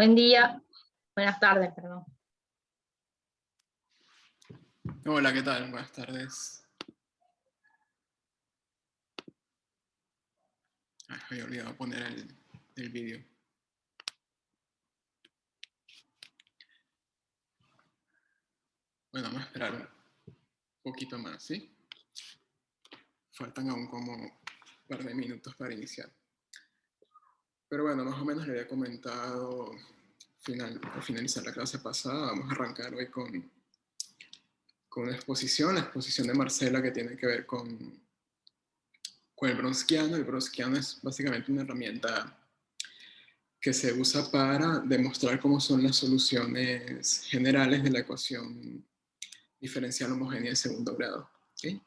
Buen día, buenas tardes, perdón. Hola, ¿qué tal? Buenas tardes. Había olvidado poner el vídeo. Bueno, vamos a esperar un poquito más, ¿sí? Faltan aún como un par de minutos para iniciar. Pero bueno, más o menos le había comentado al finalizar la clase pasada. Vamos a arrancar hoy con una exposición, la exposición de Marcela, que tiene que ver con el Bronsquiano. El Bronsquiano es básicamente una herramienta que se usa para demostrar cómo son las soluciones generales de la ecuación diferencial homogénea de segundo grado. ¿Sí?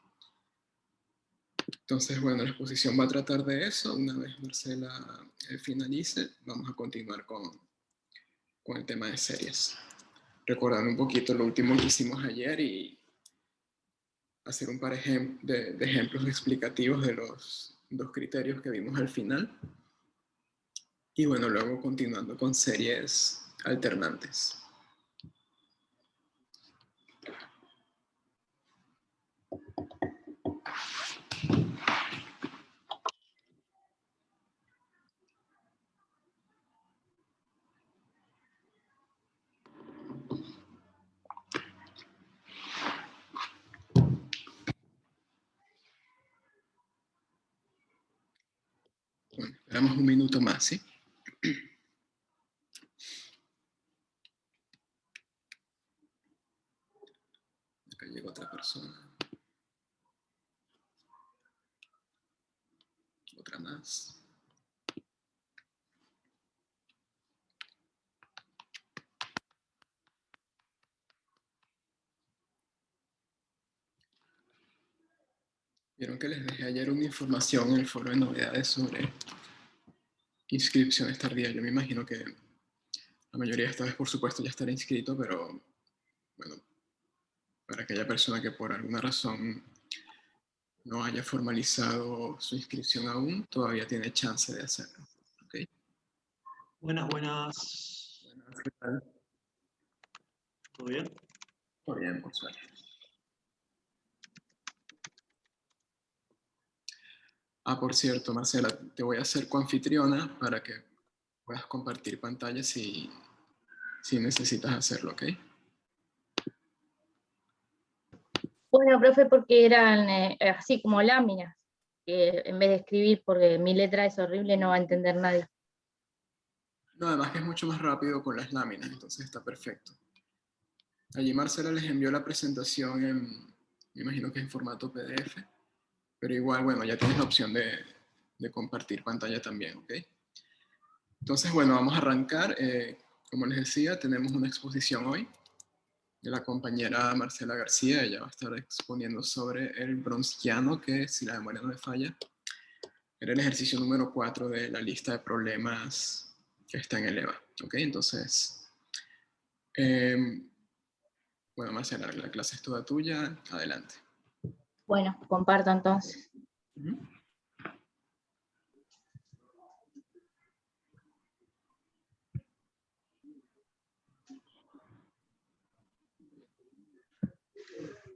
Entonces, bueno, la exposición va a tratar de eso. Una vez Marcela finalice, vamos a continuar con el tema de series. Recordando un poquito lo último que hicimos ayer y hacer un par de ejemplos explicativos de los dos criterios que vimos al final. Y bueno, luego continuando con series alternantes. Bueno, esperamos un minuto más, ¿sí? Acá llega otra persona. Otra más. Vieron que les dejé ayer una información en el foro de novedades sobre inscripciones tardías. Yo me imagino que la mayoría de esta vez, por supuesto, ya estará inscrito, pero bueno, para aquella persona que por alguna razón no haya formalizado su inscripción aún, todavía tiene chance de hacerlo. ¿Okay? Buenas. Buenas, ¿qué tal? ¿Todo bien? Todo bien, por suerte. Por cierto, Marcela, te voy a hacer coanfitriona para que puedas compartir pantalla si necesitas hacerlo, ¿ok? Bueno, profe, porque eran así como láminas, que en vez de escribir, porque mi letra es horrible, no va a entender nadie. No, además que es mucho más rápido con las láminas, entonces está perfecto. Allí Marcela les envió la presentación me imagino que en formato PDF, pero igual, bueno, ya tienes la opción de compartir pantalla también, ¿ok? Entonces, bueno, vamos a arrancar. Como les decía, tenemos una exposición hoy de la compañera Marcela García. Ella va a estar exponiendo sobre el Bronsquiano, que si la memoria no me falla, era el ejercicio número 4 de la lista de problemas que está en el EVA, ¿ok? Entonces, bueno, Marcela, la clase es toda tuya. Adelante. Bueno, comparto entonces.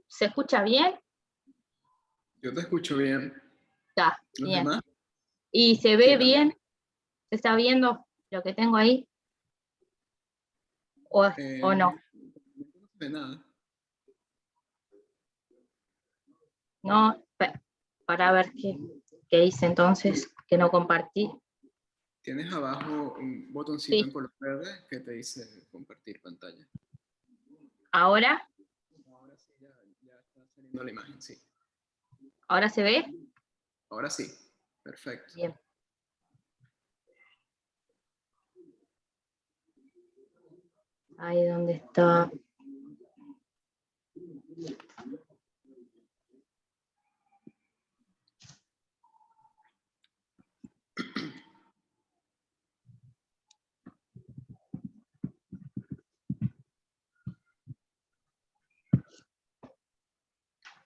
¿Se escucha bien? Yo te escucho bien. Está, ¿Los bien. demás? ¿Y se ve Sí, también. bien? ¿Se está viendo lo que tengo ahí? ¿O no? No se ve nada. No, para ver qué hice entonces, que no compartí. Tienes abajo un botoncito Sí. en color verde que te dice compartir pantalla. ¿Ahora? Ahora sí, ya está saliendo la imagen, sí. ¿Ahora se ve? Ahora sí, perfecto. Bien. Ahí donde está.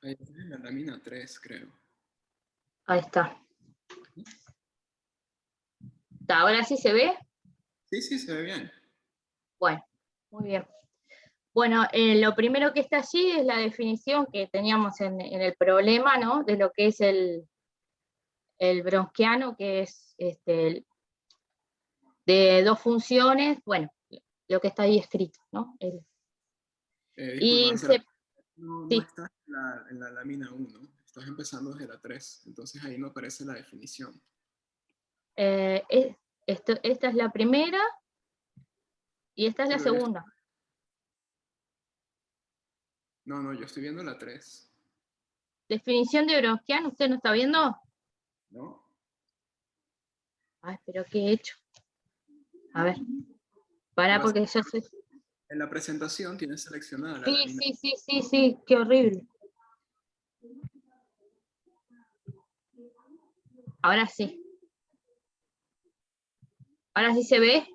Ahí está en la lámina 3, creo. Ahí está. ¿Ahora sí se ve? Sí, se ve bien. Bueno, muy bien. Bueno, lo primero que está allí es la definición que teníamos en el problema, ¿no? De lo que es el Browniano, que es de dos funciones, bueno, lo que está ahí escrito, ¿no? Disculpa, Y Marcela, no sí, estás en la lámina 1, estás empezando desde la 3, entonces ahí no aparece la definición. esta es la primera y esta es la Sí, pero segunda. no, yo estoy viendo la 3, Definición de Browniano, ¿usted no está viendo? ¿no? Ay, pero ¿qué he hecho? A ver, Lo que para pasa porque es yo que sé. en la presentación tienes seleccionada la Sí, lámina. sí, qué horrible. Ahora sí. Ahora sí se ve.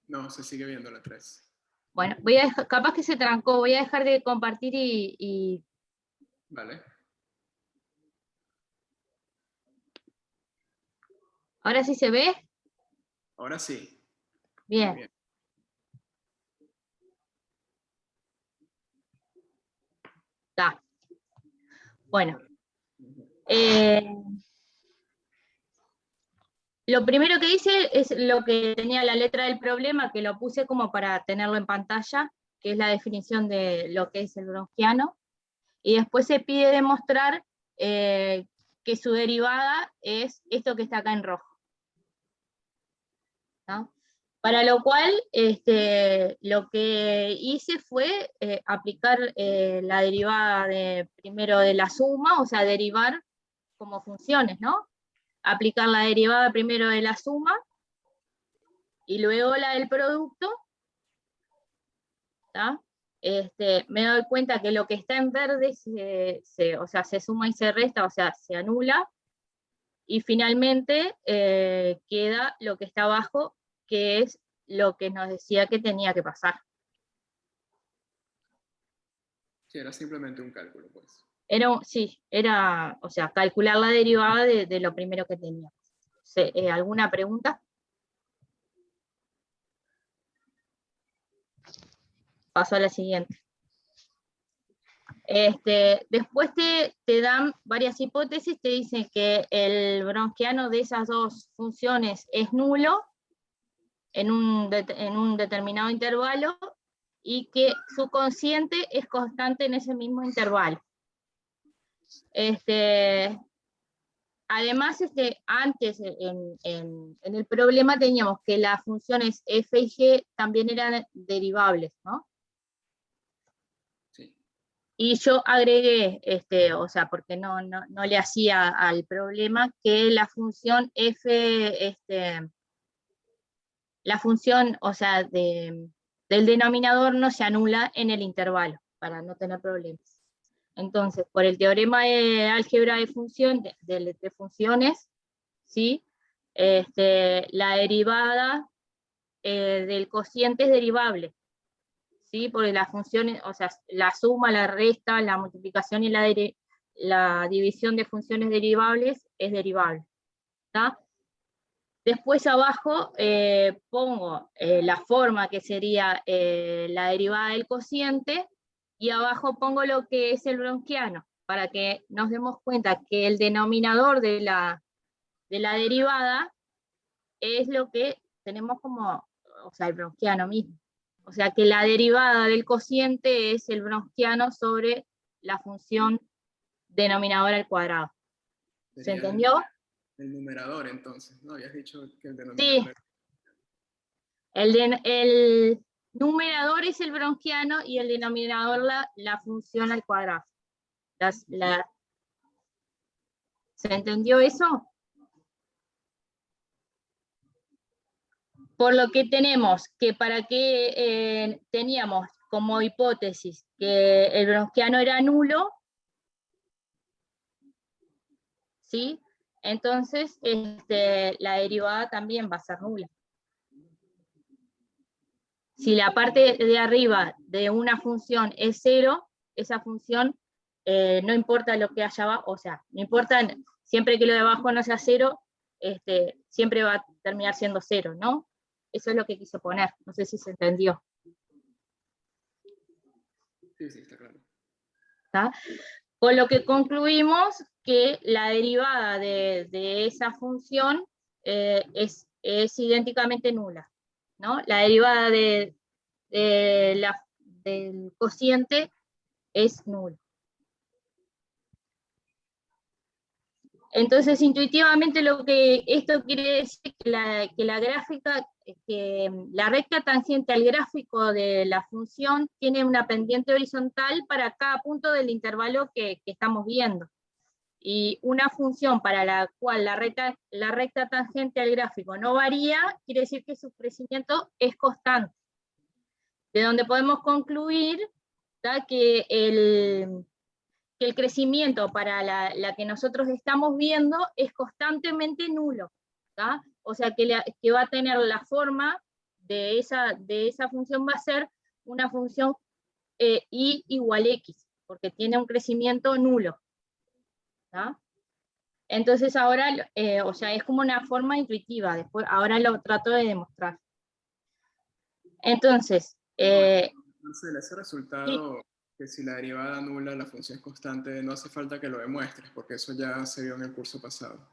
No, se sigue viendo la 3. Bueno, voy a dejar, capaz que se trancó, voy a dejar de compartir y Vale. ¿ahora sí se ve? Ahora sí. Bien. Muy bien. Está. Bueno. Lo primero que hice es lo que tenía la letra del problema, que lo puse como para tenerlo en pantalla, que es la definición de lo que es el Browniano. Y después se pide demostrar que su derivada es esto que está acá en rojo, ¿no? Para lo cual, lo que hice fue aplicar la derivada primero de la suma, o sea, derivar como funciones, ¿no? Aplicar la derivada primero de la suma, y luego la del producto, ¿tá? Me doy cuenta que lo que está en verde o sea, se suma y se resta, o sea, se anula, y finalmente queda lo que está abajo, que es lo que nos decía que tenía que pasar. Sí, era simplemente un cálculo, pues. Sí, era, o sea, calcular la derivada de lo primero que teníamos. ¿Alguna pregunta? Paso a la siguiente. Después te dan varias hipótesis, te dicen que el Browniano de esas dos funciones es nulo en un determinado intervalo y que su cociente es constante en ese mismo intervalo. Además, antes en el problema teníamos que las funciones f y g también eran derivables, ¿no? Sí. Y yo agregué, o sea, porque no le hacía al problema que la función f, la función, o sea, del denominador no se anula en el intervalo, para no tener problemas. Entonces, por el teorema de álgebra de funciones, ¿sí? La derivada del cociente es derivable, ¿sí? Porque las funciones, o sea, la suma, la resta, la multiplicación y la división de funciones derivables es derivable, ¿tá? Después abajo pongo la forma que sería la derivada del cociente, y abajo pongo lo que es el Browniano, para que nos demos cuenta que el denominador de la derivada es lo que tenemos como, o sea, el Browniano mismo. O sea que la derivada del cociente es el Browniano sobre la función denominador al cuadrado. ¿Se Sería entendió? el numerador, entonces, ¿no? Habías dicho que el Sí, denominador era... el numerador es el Browniano y el denominador la función al cuadrado. ¿Se entendió eso? Por lo que tenemos que para que teníamos como hipótesis que el Browniano era nulo, ¿sí? Entonces la derivada también va a ser nula. Si la parte de arriba de una función es 0, esa función no importa lo que haya abajo, o sea, no importa, siempre que lo de abajo no sea 0, siempre va a terminar siendo 0, ¿no? Eso es lo que quise poner, no sé si se entendió. Sí, sí, está claro. ¿Tá? Con lo que concluimos que la derivada de esa función es idénticamente nula, ¿no? La derivada del cociente es nula. Entonces, intuitivamente lo que esto quiere decir que la gráfica, que la recta tangente al gráfico de la función tiene una pendiente horizontal para cada punto del intervalo que estamos viendo. Y una función para la cual la recta tangente al gráfico no varía, quiere decir que su crecimiento es constante. De donde podemos concluir, ¿tá?, que el crecimiento para la que nosotros estamos viendo es constantemente nulo, ¿tá? O sea que va a tener la forma de esa función, va a ser una función y igual x, porque tiene un crecimiento nulo, ¿tá? Entonces ahora, o sea, es como una forma intuitiva, después, ahora lo trato de demostrar. Entonces, Marcela, ese resultado, que si la derivada anula la función es constante, no hace falta que lo demuestres, porque eso ya se vio en el curso pasado.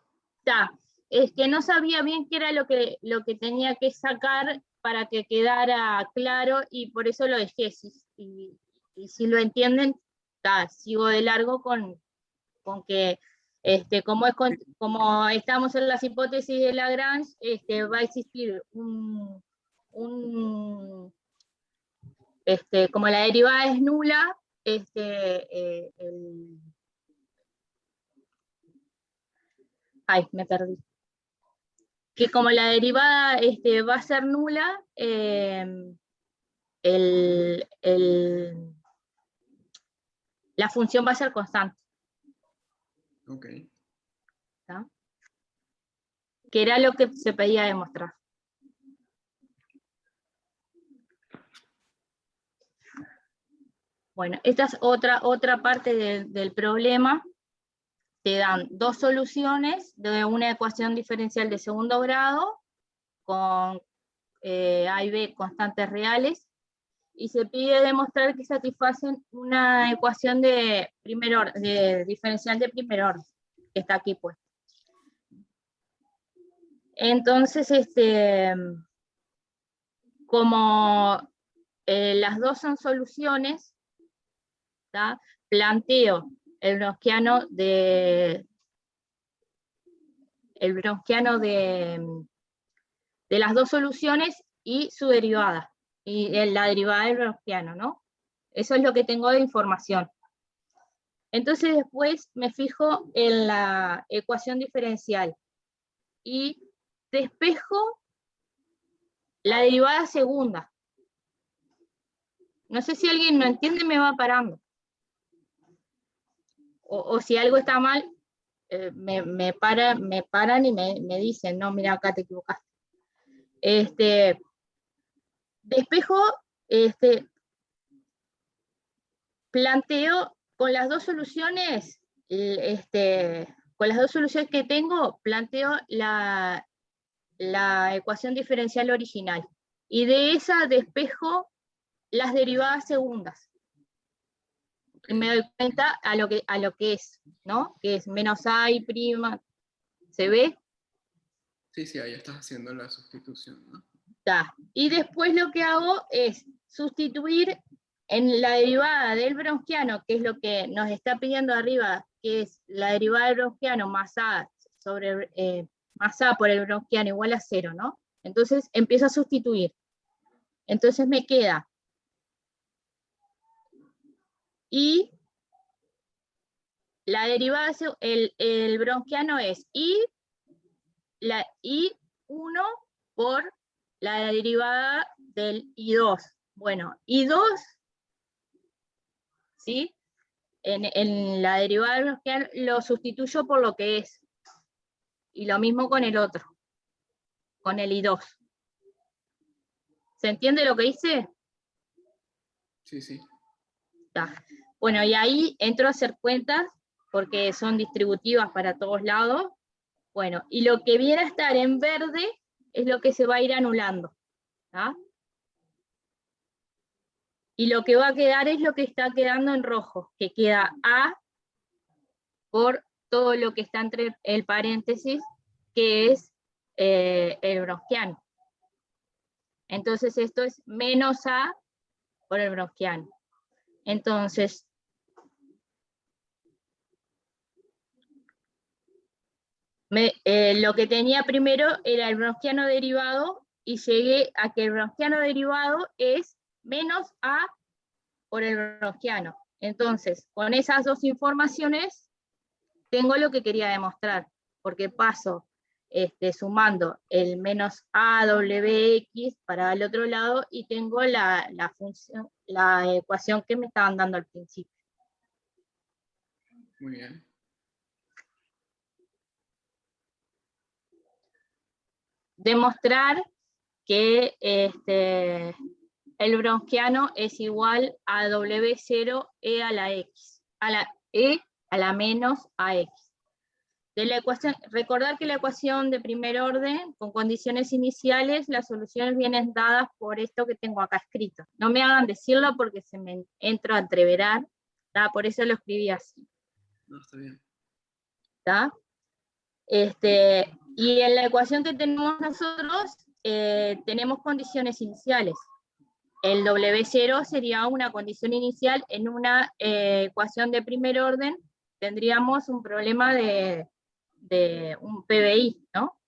ya, es que no sabía bien qué era lo que tenía que sacar para que quedara claro, y por eso lo dejé, y si lo entienden, sigo de largo con que como estamos en las hipótesis de Lagrange, va a existir como la derivada es nula, ay, me perdí. Que como la derivada va a ser nula, la función va a ser constante. Ok. ¿Tá? Que era lo que se pedía demostrar. Bueno, esta es otra parte del problema. Te dan dos soluciones de una ecuación diferencial de segundo grado con A y B constantes reales, y se pide demostrar que satisfacen una ecuación de diferencial de primer orden, que está aquí puesta. Entonces, como las dos son soluciones, ¿tá?, planteo el browniano de las dos soluciones y su derivada, y la derivada del browniano, ¿no? Eso es lo que tengo de información. Entonces después me fijo en la ecuación diferencial y despejo la derivada segunda. No sé si alguien no entiende, me va parando. O si algo está mal, me paran y me dicen, no, mira, acá te equivocaste. Despejo, planteo con las dos soluciones, con las dos soluciones que tengo, planteo la ecuación diferencial original. Y de esa despejo las derivadas segundas. Y me doy cuenta a lo que es, ¿no? Que es menos a y prima. ¿Se ve? Sí, sí, ahí estás haciendo la sustitución, ¿no? Está. Y después lo que hago es sustituir en la derivada del browniano, que es lo que nos está pidiendo arriba, que es la derivada del browniano más a por el browniano igual a 0, ¿no? Entonces empiezo a sustituir. Entonces me queda y la derivada, el browniano es I1 por la derivada del I2. Bueno, I2, ¿sí? En la derivada del browniano lo sustituyo por lo que es. Y lo mismo con el otro, con el I2. ¿Se entiende lo que hice? Sí, sí. Está. Bueno, y ahí entro a hacer cuentas, porque son distributivas para todos lados. Bueno, y lo que viene a estar en verde es lo que se va a ir anulando. ¿tá? Y lo que va a quedar es lo que está quedando en rojo, que queda A por todo lo que está entre el paréntesis, que es el bronquiano. Entonces esto es menos A por el bronquiano. Entonces, lo que tenía primero era el bronquiano derivado y llegué a que el bronquiano derivado es menos A por el bronquiano. Entonces, con esas dos informaciones, tengo lo que quería demostrar, porque paso sumando el menos AWX para el otro lado y tengo la función, la ecuación que me estaban dando al principio. Muy bien. Demostrar que el bronquiano es igual a W0 E a la X, a la E a la menos AX. De la ecuación, recordar que la ecuación de primer orden, con condiciones iniciales, las soluciones vienen dadas por esto que tengo acá escrito. No me hagan decirlo porque se me entra a entreverar, ¿tá? Por eso lo escribí así. No, está bien. ¿Tá? Y en la ecuación que tenemos nosotros, tenemos condiciones iniciales. El W0 sería una condición inicial. En una ecuación de primer orden tendríamos un problema de un PBI, ¿no?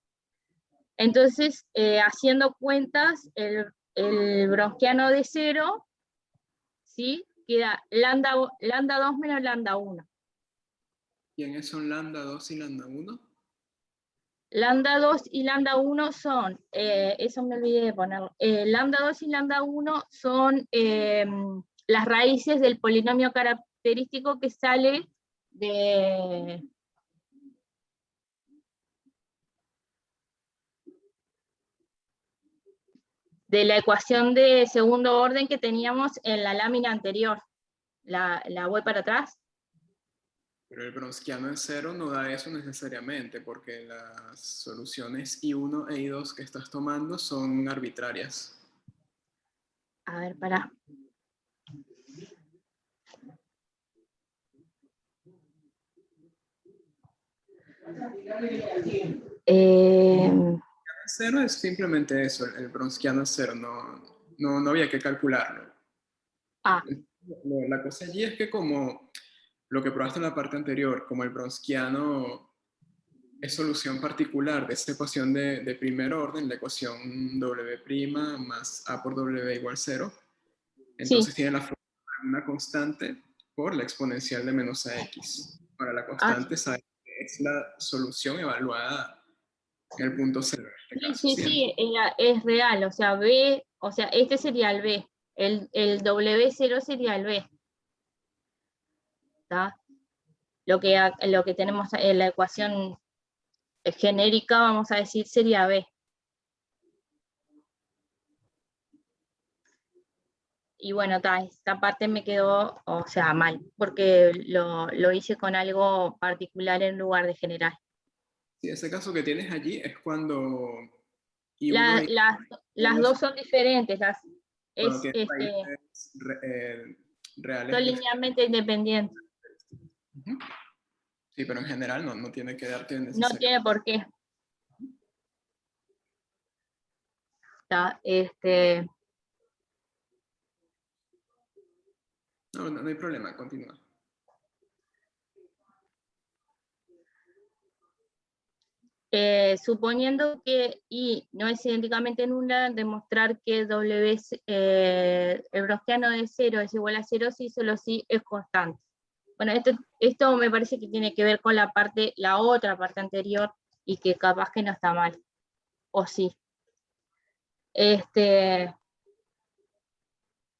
Entonces, haciendo cuentas, el bronquiano de 0, ¿sí? Queda lambda 2 menos lambda 1. ¿Quiénes son lambda 2 y lambda 1? Lambda 2 y lambda 1 son, eso me olvidé de ponerlo, lambda 2 y lambda 1 son las raíces del polinomio característico que sale de la ecuación de segundo orden que teníamos en la lámina anterior. La voy para atrás. Pero el bronsquiano en 0 no da eso necesariamente, porque las soluciones I1 e I2 que estás tomando son arbitrarias. A ver, pará. El 0 es simplemente eso, el bronsquiano es 0, no había que calcularlo. La cosa allí es que como lo que probaste en la parte anterior, como el bronsquiano es solución particular de esta ecuación de primer orden, la ecuación W' más A por W igual 0, entonces Sí. tiene la fórmula de una constante por la exponencial de menos AX. Ahora la constante sabe que es la solución evaluada en el punto 0. Sí, es real, o sea, B, o sea, este sería el B, el W0 sería el B. ¿Tá? Lo que tenemos en la ecuación genérica, vamos a decir, sería B. Y bueno, esta parte me quedó, o sea, mal, porque lo hice con algo particular en lugar de general. Sí, ese caso que tienes allí es cuando I1 y las dos son diferentes, cuando tienes raíces reales. Son linealmente independientes. Sí, pero en general no tiene que darte No tiene por qué. No hay problema, continúa. Suponiendo que I no es idénticamente nula, demostrar que el bronsquiano de 0 es igual a 0 si solo si es constante. Bueno, esto me parece que tiene que ver con la otra parte anterior y que capaz que no está mal. O sí.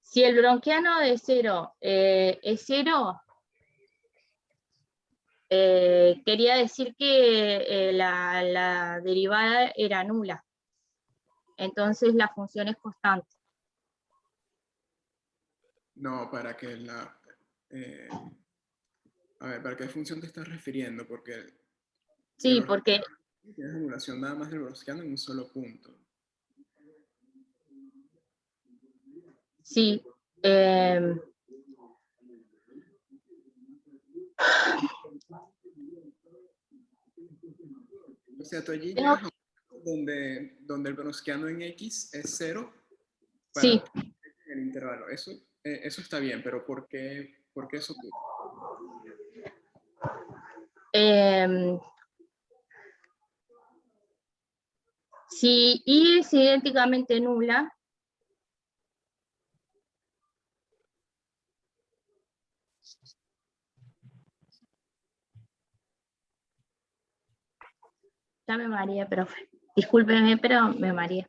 Si el bronquiano de 0 es 0, quería decir que la derivada era nula. Entonces la función es constante. No, para que a ver, ¿para qué función te estás refiriendo? Porque Sí, porque tienes anulación nada más del bronsquiano en un solo punto. Sí. O sea, tú allí Tengo- llegas a un punto donde el browniano en X es 0 para sí. el intervalo. Eso está bien, pero por qué eso ocurre? Si Y es idénticamente nula, ya me mareé, profe. Discúlpeme, pero me mareé.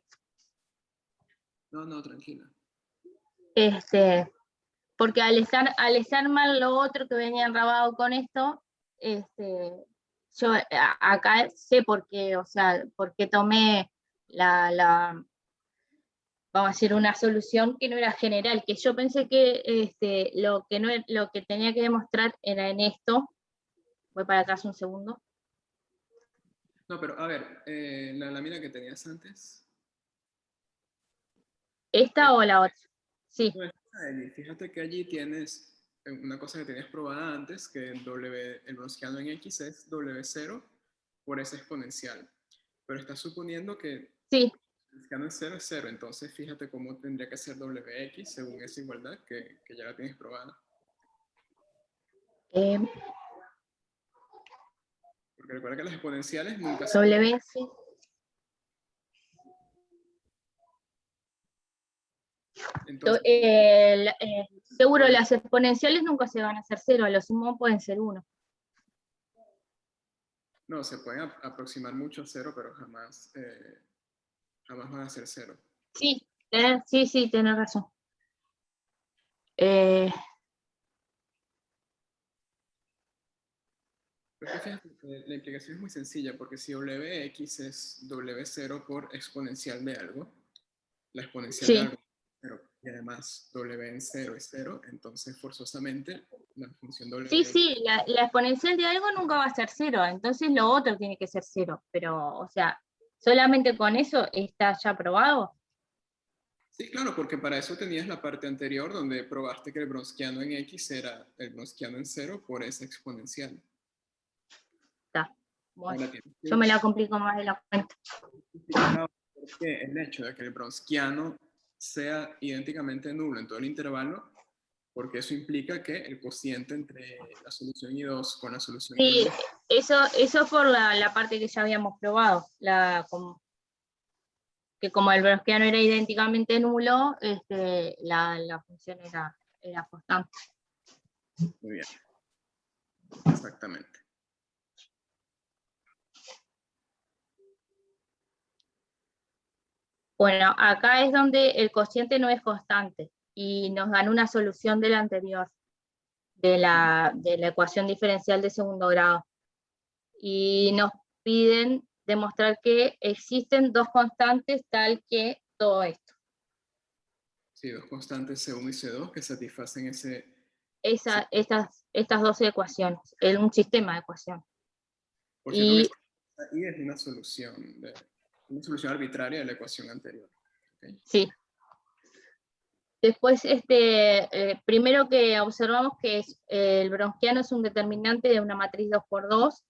No, tranquila. Porque al estar mal lo otro que venía enrabado con esto, yo acá sé por qué, o sea, por qué tomé vamos a decir, una solución que no era general, que yo pensé que lo que tenía que demostrar era en esto. Voy para atrás un segundo. No, pero a ver, la lámina que tenías antes. ¿Esta o la otra? Sí, No, allí. Fíjate que allí tienes una cosa que tenías probada antes, que el browniano en X es W0 por esa exponencial. Pero estás suponiendo que el sí. browniano en 0 es 0, entonces fíjate cómo tendría que ser WX según esa igualdad que ya la tienes probada. Porque recuerda que las exponenciales nunca son... W, sí. Entonces, Seguro las exponenciales nunca se van a hacer 0, a lo sumo pueden ser 1. no, se pueden aproximar mucho a 0, pero jamás van a ser 0. Sí, sí, tenés razón. Eh, Pero que fíjate, la implicación es muy sencilla, porque si WX es W0 por exponencial de algo, la exponencial de sí, algo es 0, y además W en 0 es 0, entonces forzosamente la función WX... sí, la exponencial de algo nunca va a ser 0, entonces lo otro tiene que ser 0, pero, o sea, solamente con eso está ya probado. Sí, claro, porque para eso tenías la parte anterior donde probaste que el browniano en X era el browniano en 0 por esa exponencial. Está. Bueno, Ahora tienes yo me que la complico más de la cuenta. justificar ahora por qué el hecho de que el browniano sea idénticamente nulo en todo el intervalo, porque eso implica que el cociente entre la solución I2 con la solución Sí, I1... eso por la parte que ya habíamos probado, que como el browniano era idénticamente nulo, la función era constante. Muy bien, exactamente. Bueno, acá es donde el cociente no es constante y nos dan una solución de la anterior, de la ecuación diferencial de segundo grado. Y nos piden demostrar que existen dos constantes tal que todo esto. Sí, dos constantes C1 y C2 que satisfacen ese... Estas dos ecuaciones, un sistema de ecuaciones. Por cierto que Y esta I es una solución arbitraria de la ecuación anterior. ¿Okay? sí. Después, primero que observamos que el browniano es un determinante de una matriz 2×2,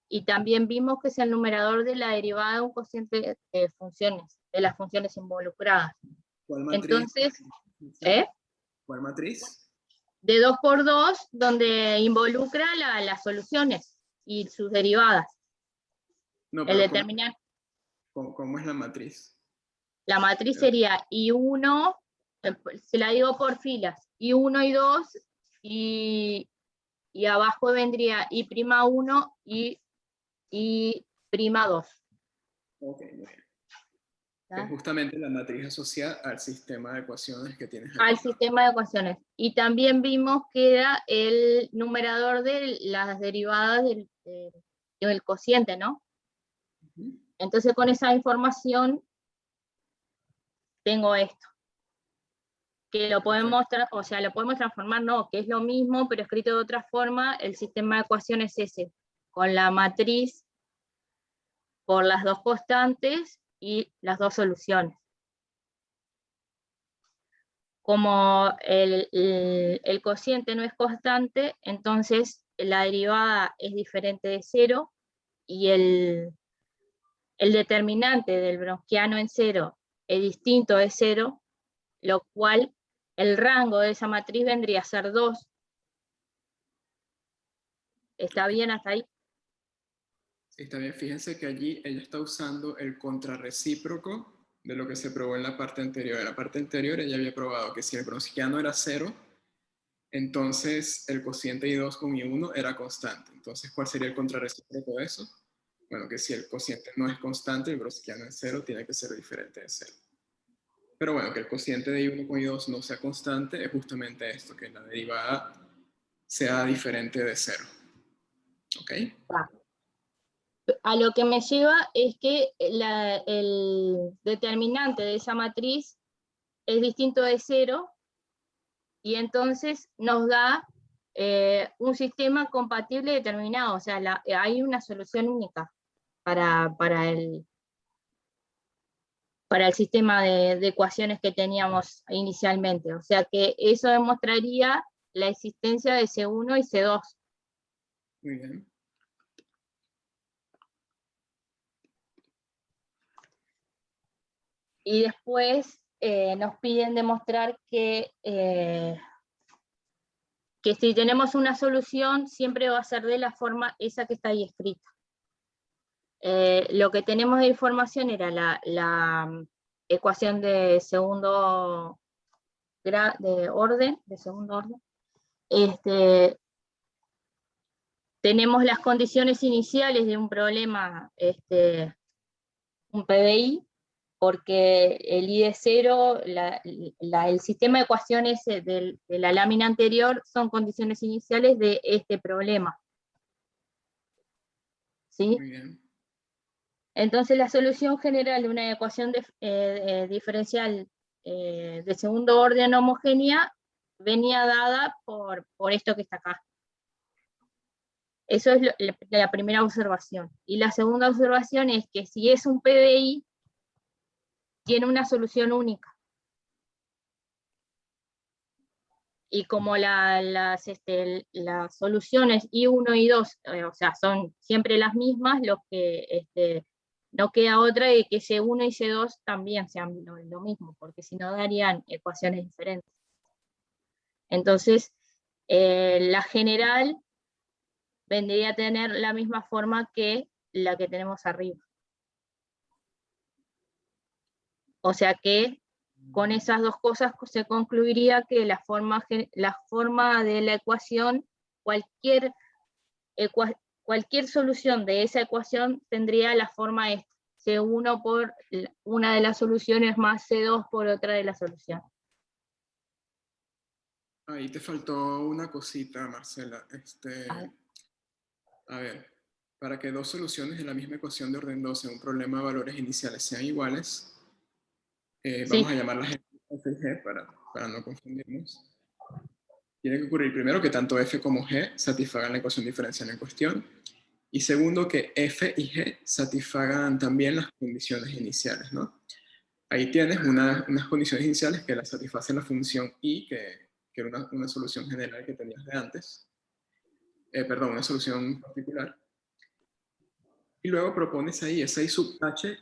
y también vimos que es el numerador de la derivada de un cociente de funciones, de las funciones involucradas. ¿Cuál matriz? Entonces, ¿Cuál matriz? de 2×2, donde involucra las soluciones y sus derivadas. No, El pero determinante, ¿cómo es la matriz? la matriz sería I1, se la digo por filas, I1, I2, y abajo vendría I'1 y I'2. Ok, muy bien. Que es ¿Tá? justamente la matriz asociada al sistema de ecuaciones que tienes Al aquí. sistema de ecuaciones. Y también vimos que era el numerador de las derivadas del cociente, ¿no? Uh-huh. Entonces con esa información tengo esto, que lo podemos, lo podemos transformar, no, que es lo mismo, pero escrito de otra forma. El sistema de ecuaciones es ese, con la matriz por las dos constantes y las dos soluciones. como el cociente no es constante, entonces la derivada es diferente de 0, y el determinante del Browniano en 0 es distinto de 0, lo cual el rango de esa matriz vendría a ser 2. ¿Está bien hasta ahí? Está bien, fíjense que allí ella está usando el contrarrecíproco de lo que se probó en la parte anterior. En la parte anterior ella había probado que si el Browniano era 0, entonces el cociente I2 con I1 era constante. Entonces, ¿cuál sería el contrarrecíproco de eso? Bueno, que si el cociente no es constante, el Browniano es 0, tiene que ser diferente de 0. Pero bueno, que el cociente de I1 con I2 no sea constante es justamente esto, que la derivada sea diferente de 0. ¿Ok? A lo que me lleva es que el determinante de esa matriz es distinto de 0, y entonces nos da un sistema compatible determinado, o sea, hay una solución única para el sistema de ecuaciones que teníamos inicialmente. O sea que eso demostraría la existencia de C1 y C2. Muy bien. Y después nos piden demostrar que si tenemos una solución, siempre va a ser de la forma esa que está ahí escrita. Lo que tenemos de información era la ecuación de segundo orden. Tenemos las condiciones iniciales de un problema, un PBI, porque el I de 0, el sistema de ecuaciones de la lámina anterior son condiciones iniciales de este problema. ¿Sí? Muy bien. Entonces la solución general de una ecuación diferencial de segundo orden homogénea venía dada por esto que está acá. Eso es la primera observación. Y la segunda observación es que si es un PBI, tiene una solución única. Y como las soluciones I1 y 2, o sea, son siempre las mismas, no queda otra de que C1 y C2 también sean lo mismo, porque si no darían ecuaciones diferentes. Entonces, la general vendría a tener la misma forma que la que tenemos arriba. O sea que con esas dos cosas se concluiría que la forma de la ecuación, cualquier solución de esa ecuación tendría la forma esta: C1 por una de las soluciones más C2 por otra de las soluciones. Ahí te faltó una cosita, Marcela. A ver, para que dos soluciones de la misma ecuación de orden 2 en un problema de valores iniciales sean iguales, Sí. vamos a llamarlas F y G para no confundirnos. Tiene que ocurrir primero que tanto F como G satisfagan la ecuación diferencial en cuestión, y segundo que F y G satisfagan también las condiciones iniciales, ¿no? Ahí tienes unas condiciones iniciales que las satisfacen la función I, que era una solución general que tenías de antes. Perdón, una solución particular. Y luego propones ahí, esa I sub H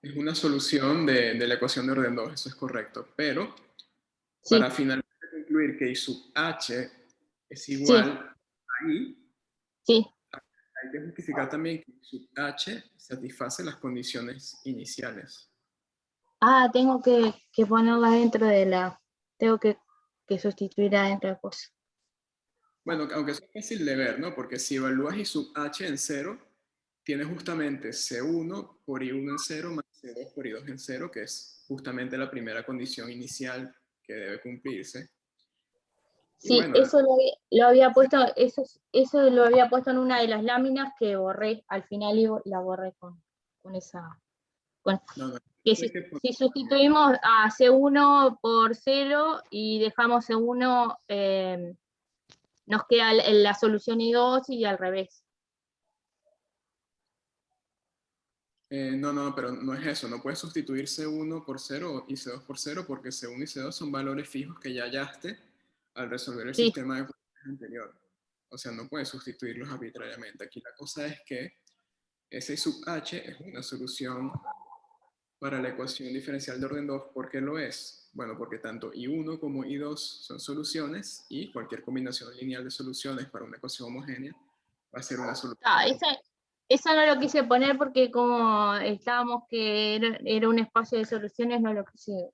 es una solución de la ecuación de orden 2, eso es correcto. Pero Sí. para finalmente concluir que I sub H es igual a I, sí. hay que justificar también que I sub H satisface las condiciones iniciales. Tengo que ponerla dentro de la... Tengo que sustituir adentro de cosas. Bueno, aunque es fácil de ver, ¿no? Porque si evalúas I sub H en 0, tienes justamente C1 por I1 en 0 más C2 por I2 en 0, que es justamente la primera condición inicial que debe cumplirse. Sí, bueno, eso lo había puesto, eso lo había puesto en una de las láminas que borré, al final la borré con esa. Que si sustituimos a C1 por 0 y dejamos C1, nos queda la solución I2 y al revés. No, pero no es eso. No puedes sustituir C1 por 0 y C2 por 0 porque C1 y C2 son valores fijos que ya hallaste al resolver el Sí, sistema de ecuaciones anterior. O sea, no puedes sustituirlos arbitrariamente. Aquí la cosa es que S sub H es una solución para la ecuación diferencial de orden 2. ¿Por qué lo es? Bueno, porque tanto I1 como I2 son soluciones y cualquier combinación lineal de soluciones para una ecuación homogénea va a ser una solución. esa no lo quise poner porque como estábamos que era un espacio de soluciones, no lo quise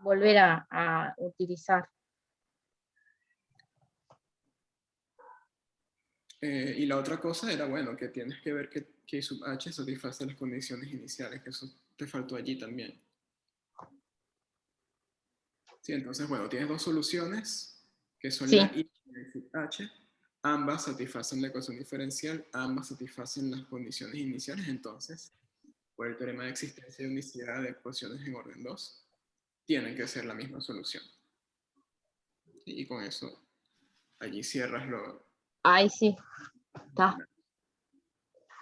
volver a utilizar. Y la otra cosa era, bueno, que tienes que ver que I sub H satisface las condiciones iniciales, que eso te faltó allí también. Sí, entonces, bueno, tienes dos soluciones, que son Sí. la I y la sub H. Ambas satisfacen la ecuación diferencial, ambas satisfacen las condiciones iniciales, entonces, por el teorema de existencia de unicidad de ecuaciones en orden 2, tienen que ser la misma solución. Y con eso, allí cierras lo... Ahí sí, está.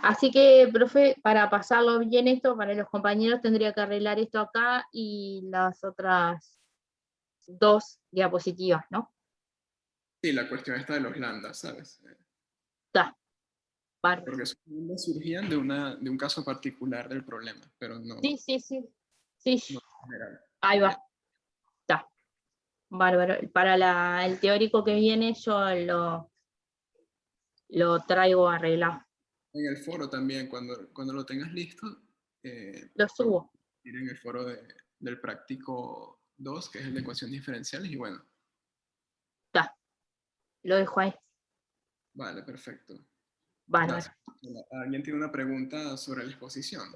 Así que, profe, para pasarlo bien esto, para los compañeros tendría que arreglar esto acá y las otras 2 diapositivas, ¿no? Sí, la cuestión está de los lambdas, ¿sabes? Está, bárbaro. Porque esos lambdas surgían de un caso particular del problema, pero no, Sí, no en general. ahí Bien. va, está, bárbaro. Para el teórico que viene yo lo traigo arreglado. En el foro también, cuando lo tengas listo, Lo subo. ir en el foro del práctico 2, que es el de ecuaciones diferenciales, y bueno, Está, lo dejo ahí. vale, perfecto. Bárbaro. Gracias. ¿Alguien tiene una pregunta sobre la exposición?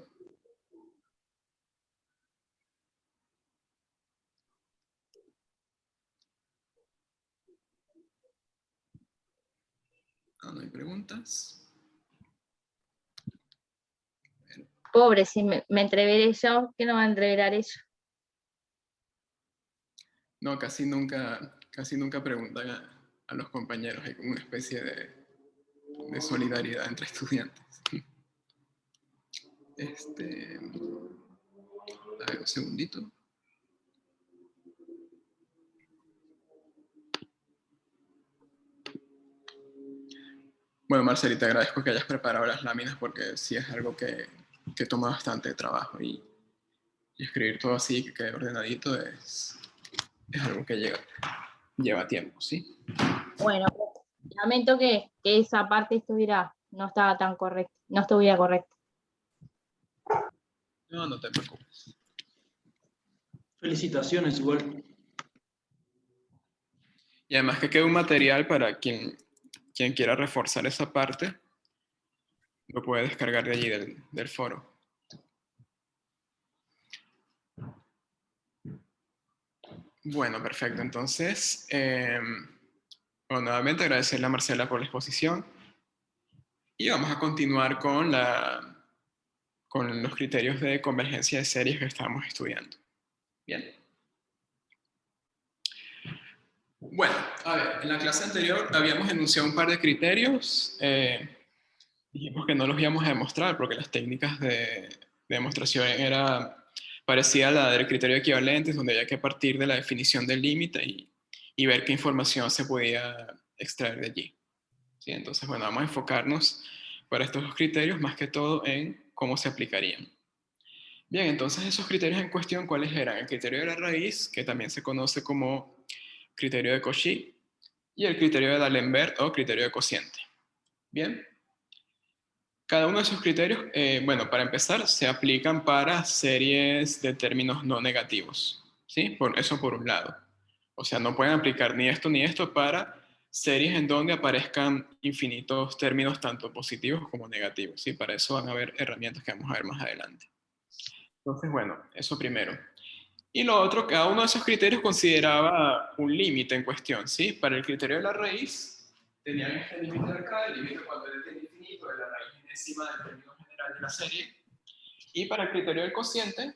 No hay preguntas. Pobre, si me entreveré yo, ¿qué no va a entreverar ellos? No, casi nunca preguntan a los compañeros. Hay como una especie de solidaridad entre estudiantes. A ver, un segundito. Bueno, Marceli, te agradezco que hayas preparado las láminas porque sí es algo que toma bastante trabajo y escribir todo así, que quede ordenadito, es algo que lleva tiempo, ¿sí? Bueno, lamento que esa parte no estaba tan correcta, no estuviera correcta. No te preocupes. Felicitaciones igual. Y además que quede un material para quien quiera reforzar esa parte, lo puede descargar de allí del foro. Bueno, perfecto. Entonces, bueno, nuevamente agradecerle a Marcela por la exposición. Y vamos a continuar con los criterios de convergencia de series que estábamos estudiando. Bien. Bueno, a ver, en la clase anterior habíamos enunciado un par de criterios. Dijimos que no los íbamos a demostrar porque las técnicas de demostración parecía la del criterio de equivalentes, donde había que partir de la definición del límite y ver qué información se podía extraer de allí. ¿Sí? Entonces, bueno, vamos a enfocarnos para estos dos criterios más que todo en cómo se aplicarían. Bien, entonces esos criterios en cuestión, ¿cuáles eran? El criterio de la raíz, que también se conoce como criterio de Cauchy, y el criterio de D'Alembert o criterio de cociente. Bien. Cada uno de esos criterios, bueno, para empezar, se aplican para series de términos no negativos. ¿Sí? Eso por un lado. O sea, no pueden aplicar ni esto para series en donde aparezcan infinitos términos tanto positivos como negativos. ¿Sí? Para eso van a haber herramientas que vamos a ver más adelante. Entonces, bueno, eso primero. Y lo otro, cada uno de esos criterios consideraba un límite en cuestión, ¿sí? Para el criterio de la raíz, tenían este límite acá, el límite cuando era el infinito de la raíz enésima del término general de la serie. Y para el criterio del cociente,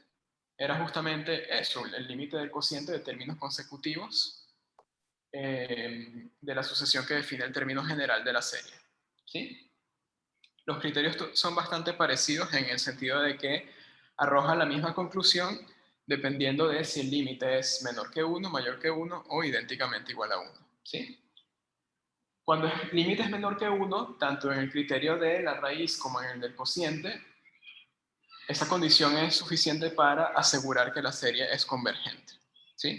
era justamente eso, el límite del cociente de términos consecutivos de la sucesión que define el término general de la serie, ¿sí? los criterios son bastante parecidos en el sentido de que arrojan la misma conclusión dependiendo de si el límite es menor que 1, mayor que 1 o idénticamente igual a 1. ¿Sí? Cuando el límite es menor que 1, tanto en el criterio de la raíz como en el del cociente, esa condición es suficiente para asegurar que la serie es convergente. ¿Sí?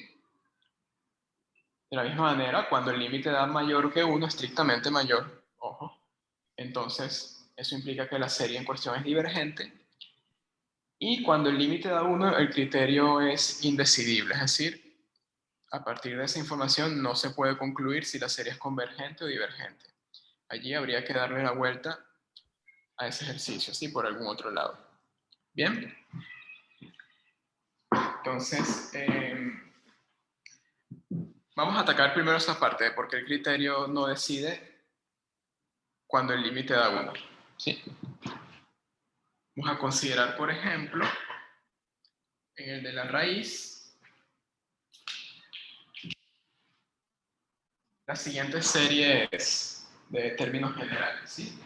De la misma manera, cuando el límite da mayor que 1, estrictamente mayor, ojo, entonces eso implica que la serie en cuestión es divergente. Y cuando el límite da 1, el criterio es indecidible, es decir, a partir de esa información no se puede concluir si la serie es convergente o divergente. Allí habría que darle la vuelta a ese ejercicio, ¿sí? Por algún otro lado. ¿Bien? Entonces, vamos a atacar primero esa parte de por qué el criterio no decide cuando el límite da 1. ¿Sí? Vamos a considerar, por ejemplo, en el de la raíz, la siguiente serie es de términos generales, ¿sí?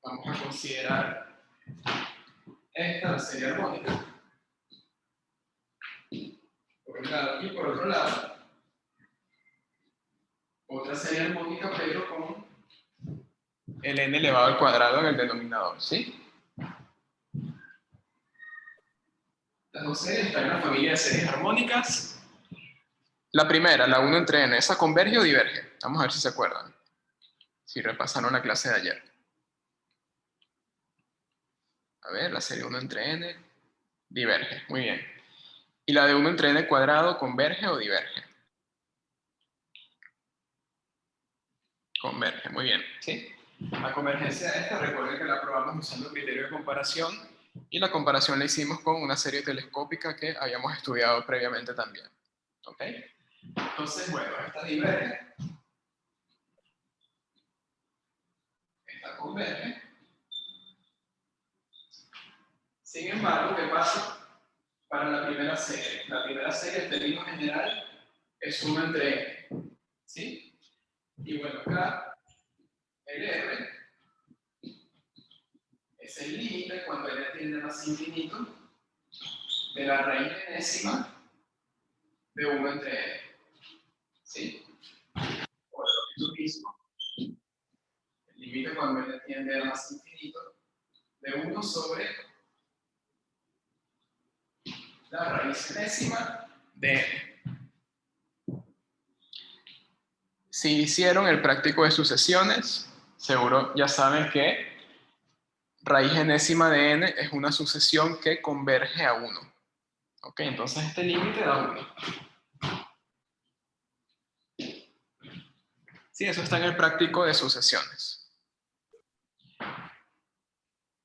Vamos a considerar esta, la serie armónica, por un lado, y por otro lado, otra serie armónica, pero con el n elevado al cuadrado en el denominador, ¿sí? Las dos series están en la familia de series armónicas. La primera, la 1 entre n, ¿esa converge o diverge? Vamos a ver si se acuerdan, si repasaron la clase de ayer. A ver, la serie 1 entre n diverge, muy bien. ¿Y la de 1 entre n cuadrado converge o diverge? Converge, muy bien, ¿sí? La convergencia de esta, recuerden que la probamos usando el criterio de comparación y la comparación la hicimos con una serie telescópica que habíamos estudiado previamente también. ¿Ok? Entonces, bueno, esta diverge, esta converge. Sin embargo, ¿qué pasa para la primera serie? La primera serie, en términos general, es 1 entre n, ¿sí? Y bueno, acá el r es el límite cuando n tiende más infinito de la raíz enésima de 1 entre n, ¿sí? O lo mismo, el límite cuando n tiende a más infinito de 1 sobre la raíz enésima de n. Si hicieron el práctico de sucesiones, seguro ya saben que raíz enésima de n es una sucesión que converge a 1. ¿Ok? Entonces este límite da 1. Sí, eso está en el práctico de sucesiones.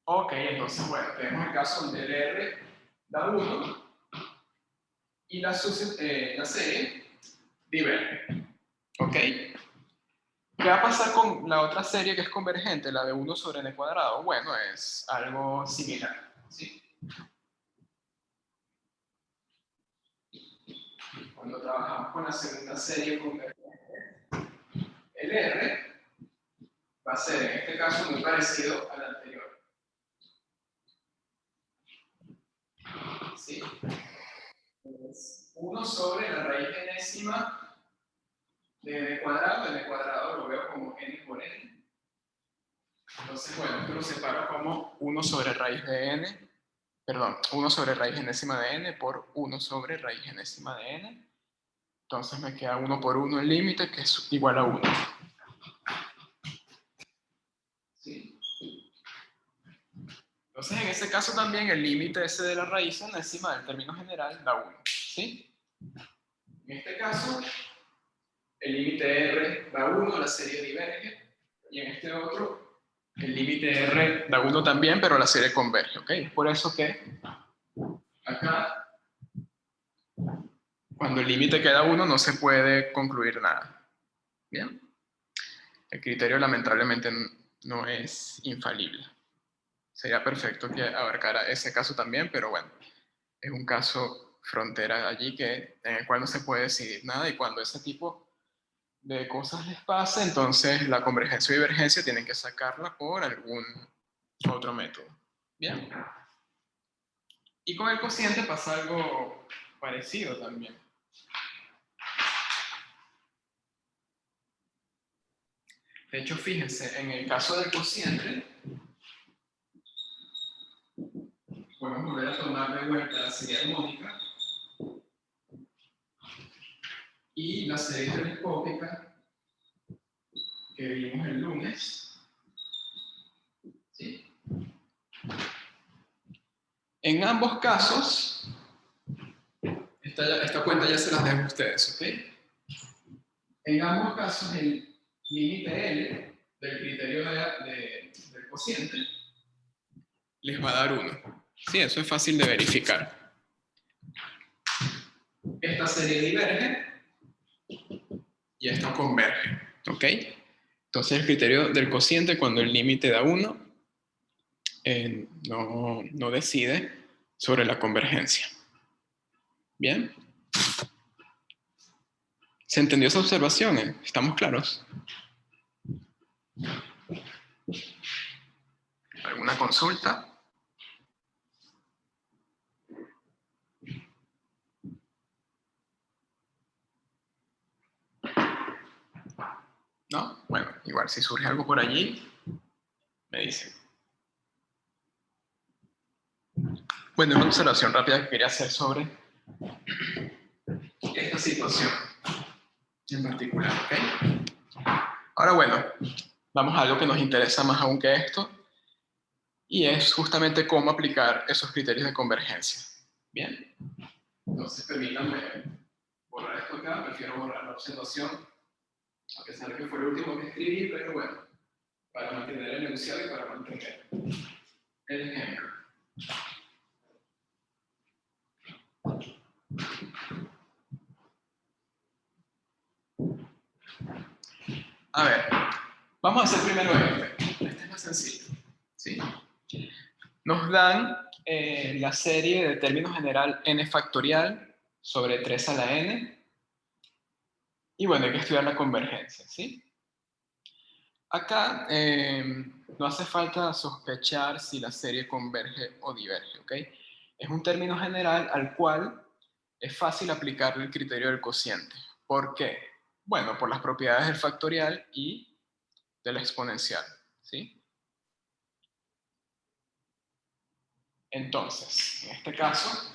Ok, entonces, bueno, tenemos el caso donde el R da 1 y la serie diverge. ¿Ok? ¿Qué va a pasar con la otra serie que es convergente, la de 1 sobre n cuadrado? Bueno, es algo similar, ¿sí? Cuando trabajamos con la segunda serie convergente, el R va a ser en este caso muy parecido al anterior. ¿Sí? Es 1 sobre la raíz enésima de n cuadrado lo veo como n por n. Entonces, bueno, esto lo separo como 1 sobre raíz de n, perdón, 1 sobre raíz enésima de n por 1 sobre raíz enésima de n. Entonces me queda 1 por 1 el límite, que es igual a 1. ¿Sí? Entonces, en este caso también el límite ese de la raíz enésima del término general da 1. ¿Sí? En este caso, el límite R da 1, la serie diverge, y en este otro, el límite R da 1 también, pero la serie converge. ¿Ok? Es por eso que acá, cuando el límite queda 1, no se puede concluir nada. ¿Bien? El criterio lamentablemente no es infalible. Sería perfecto que abarcara ese caso también, pero bueno, es un caso frontera allí en el cual no se puede decidir nada, y cuando ese tipo de cosas les pasa, entonces la convergencia o divergencia tienen que sacarla por algún otro método. Bien. Y con el cociente pasa algo parecido también. De hecho, fíjense, en el caso del cociente, podemos volver a tomar de vuelta la serie armónica y la serie telescópica que vimos el lunes. ¿Sí? En ambos casos, esta cuenta ya se las dejo a ustedes, ¿ok? En ambos casos, el límite L del criterio del cociente les va a dar 1. Sí, eso es fácil de verificar. Esta serie diverge y esta converge, ¿ok? Entonces el criterio del cociente, cuando el límite da 1, no decide sobre la convergencia. ¿Bien? ¿Se entendió esa observación? ¿Estamos claros? ¿Alguna consulta? ¿No? Bueno, igual si surge algo por allí, me dicen. Bueno, una observación rápida que quería hacer sobre esta situación en particular, ¿ok? Ahora, bueno, vamos a algo que nos interesa más aún que esto, y es justamente cómo aplicar esos criterios de convergencia. Bien, entonces permítanme borrar esto acá, prefiero borrar la observación, a pesar de que fue el último que escribí, pero bueno, para mantener el enunciado y para mantener el ejemplo. A ver, vamos a hacer primero este. Este es más sencillo, ¿sí? Nos dan la serie de término general n factorial sobre 3 a la n. Y bueno, hay que estudiar la convergencia, ¿sí? Acá no hace falta sospechar si la serie converge o diverge, ¿ok? Es un término general al cual es fácil aplicarle el criterio del cociente. ¿Por qué? Bueno, por las propiedades del factorial y del exponencial, ¿sí? Entonces, en este caso,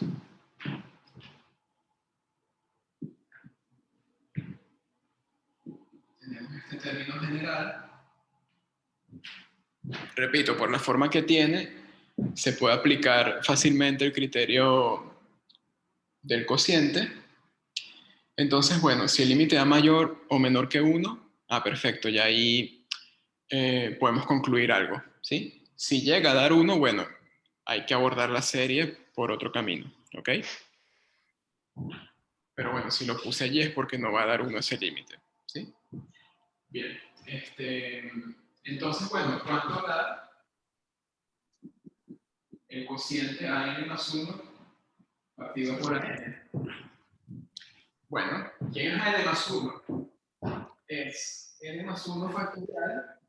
tenemos este término general. Repito, por la forma que tiene, se puede aplicar fácilmente el criterio del cociente. Entonces, bueno, si el límite da mayor o menor que 1, perfecto, ya ahí podemos concluir algo, ¿sí? Si llega a dar 1, bueno, hay que abordar la serie por otro camino, ¿ok? Pero bueno, si lo puse allí es porque no va a dar 1 ese límite, ¿sí? Bien, entonces, bueno, ¿cuánto da el cociente a n más 1 partido por n? Bueno, ¿quién es n más 1? Es n más 1 factorial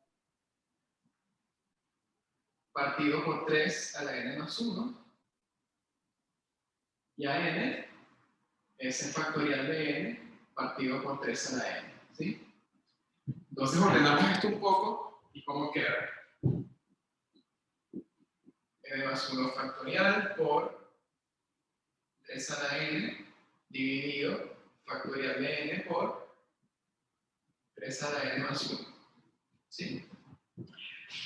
partido por 3 a la n más 1. Y a n es el factorial de n partido por 3 a la n, ¿sí? Entonces ordenamos esto un poco y ¿cómo queda? N más 1 factorial por 3 a la n dividido factorial de n por 3 a la n más 1, ¿sí?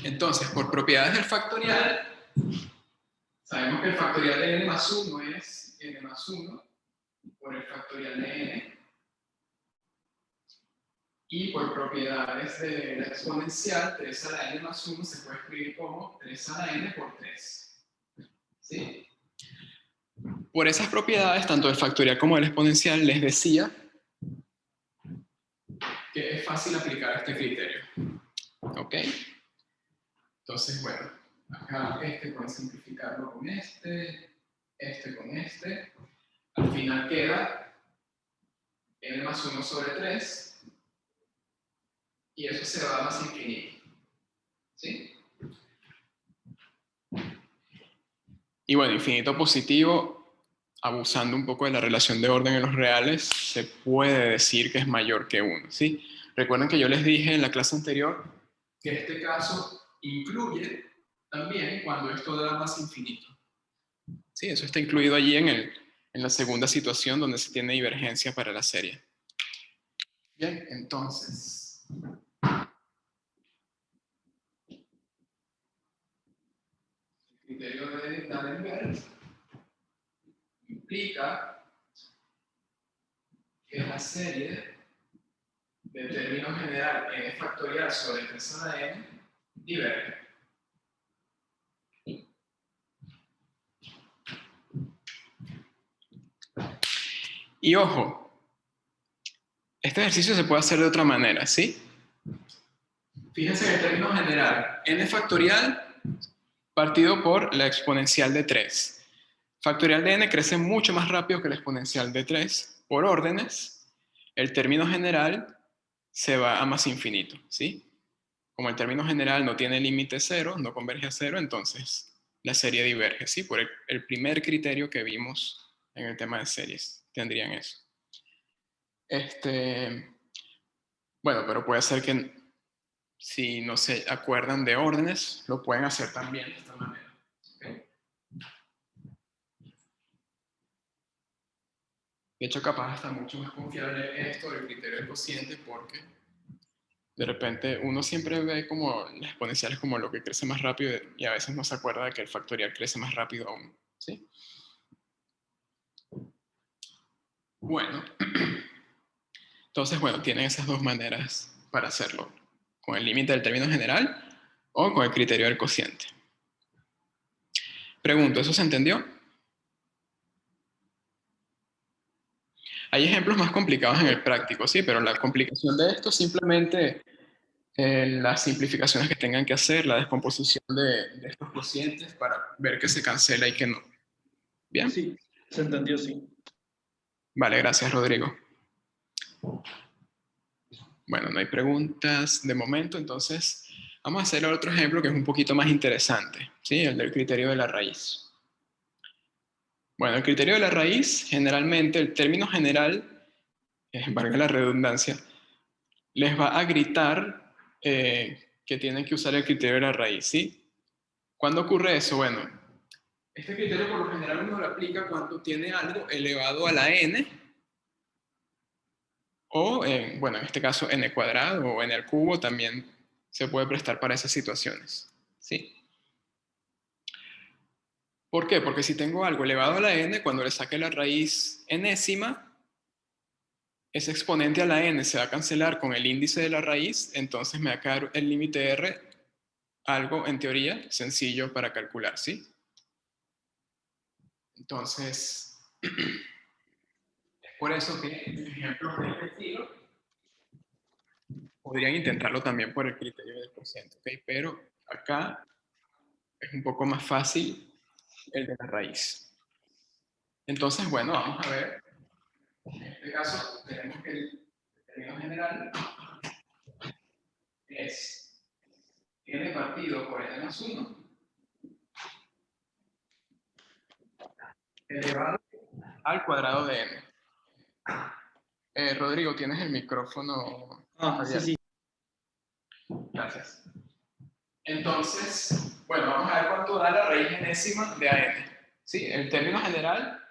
Entonces, por propiedades del factorial, sabemos que el factorial de n más 1 es n más 1 por el factorial de n. Y por propiedades de la exponencial, 3 a la n más 1 se puede escribir como 3 a la n por 3. ¿Sí? Por esas propiedades, tanto del factorial como del exponencial, les decía que es fácil aplicar este criterio. ¿Ok? Entonces, bueno, acá pueden simplificarlo con este con este. Al final queda n más 1 sobre 3 y eso se va a más infinito. ¿Sí? Y bueno, infinito positivo, abusando un poco de la relación de orden en los reales, se puede decir que es mayor que 1, ¿sí? Recuerden que yo les dije en la clase anterior que este caso incluye también cuando esto da más infinito. Sí, eso está incluido allí en la segunda situación donde se tiene divergencia para la serie. Bien, entonces, el criterio de D'Alembert implica que la serie de término general n factorial sobre 3 a la n diverge. Y ojo, este ejercicio se puede hacer de otra manera, ¿sí? Fíjense en el término general, n factorial partido por la exponencial de 3. Factorial de n crece mucho más rápido que la exponencial de 3. Por órdenes, el término general se va a más infinito, ¿sí? Como el término general no tiene límite 0, no converge a 0, entonces la serie diverge, ¿sí? Por el primer criterio que vimos en el tema de series, tendrían eso. Bueno, pero puede ser que si no se acuerdan de órdenes, lo pueden hacer también de esta manera. ¿Okay? De hecho, capaz está mucho más confiable esto del criterio del cociente porque de repente uno siempre ve como las exponenciales como lo que crece más rápido y a veces no se acuerda de que el factorial crece más rápido aún, ¿sí? Bueno, entonces, bueno, tienen esas dos maneras para hacerlo, con el límite del término general o con el criterio del cociente. Pregunto, ¿eso se entendió? Hay ejemplos más complicados en el práctico, sí, pero la complicación de esto simplemente las simplificaciones que tengan que hacer, la descomposición de estos cocientes para ver que se cancela y que no. ¿Bien? Sí, se entendió, sí. Vale, gracias, Rodrigo. Bueno, no hay preguntas de momento, entonces vamos a hacer otro ejemplo que es un poquito más interesante, ¿sí? El del criterio de la raíz. Bueno, el criterio de la raíz, generalmente, el término general, valga la redundancia, les va a gritar que tienen que usar el criterio de la raíz, ¿sí? ¿Cuándo ocurre eso? Bueno, este criterio por lo general uno lo aplica cuando tiene algo elevado a la n, o, bueno, en este caso n cuadrado o n al cubo también se puede prestar para esas situaciones, ¿sí? ¿Por qué? Porque si tengo algo elevado a la n, cuando le saque la raíz enésima, ese exponente a la n se va a cancelar con el índice de la raíz, entonces me va a quedar el límite r, algo en teoría sencillo para calcular, ¿sí? Entonces, es por eso que ejemplos de este estilo podrían intentarlo también por el criterio del cociente, ¿ok? Pero acá es un poco más fácil el de la raíz. Entonces, bueno, vamos a ver. En este caso, tenemos que el término general es n partido por n más 1 elevado al cuadrado de n. Rodrigo, ¿tienes el micrófono abierto? Sí. Gracias. Entonces, bueno, vamos a ver cuánto da la raíz enésima de a n. ¿Sí? El término general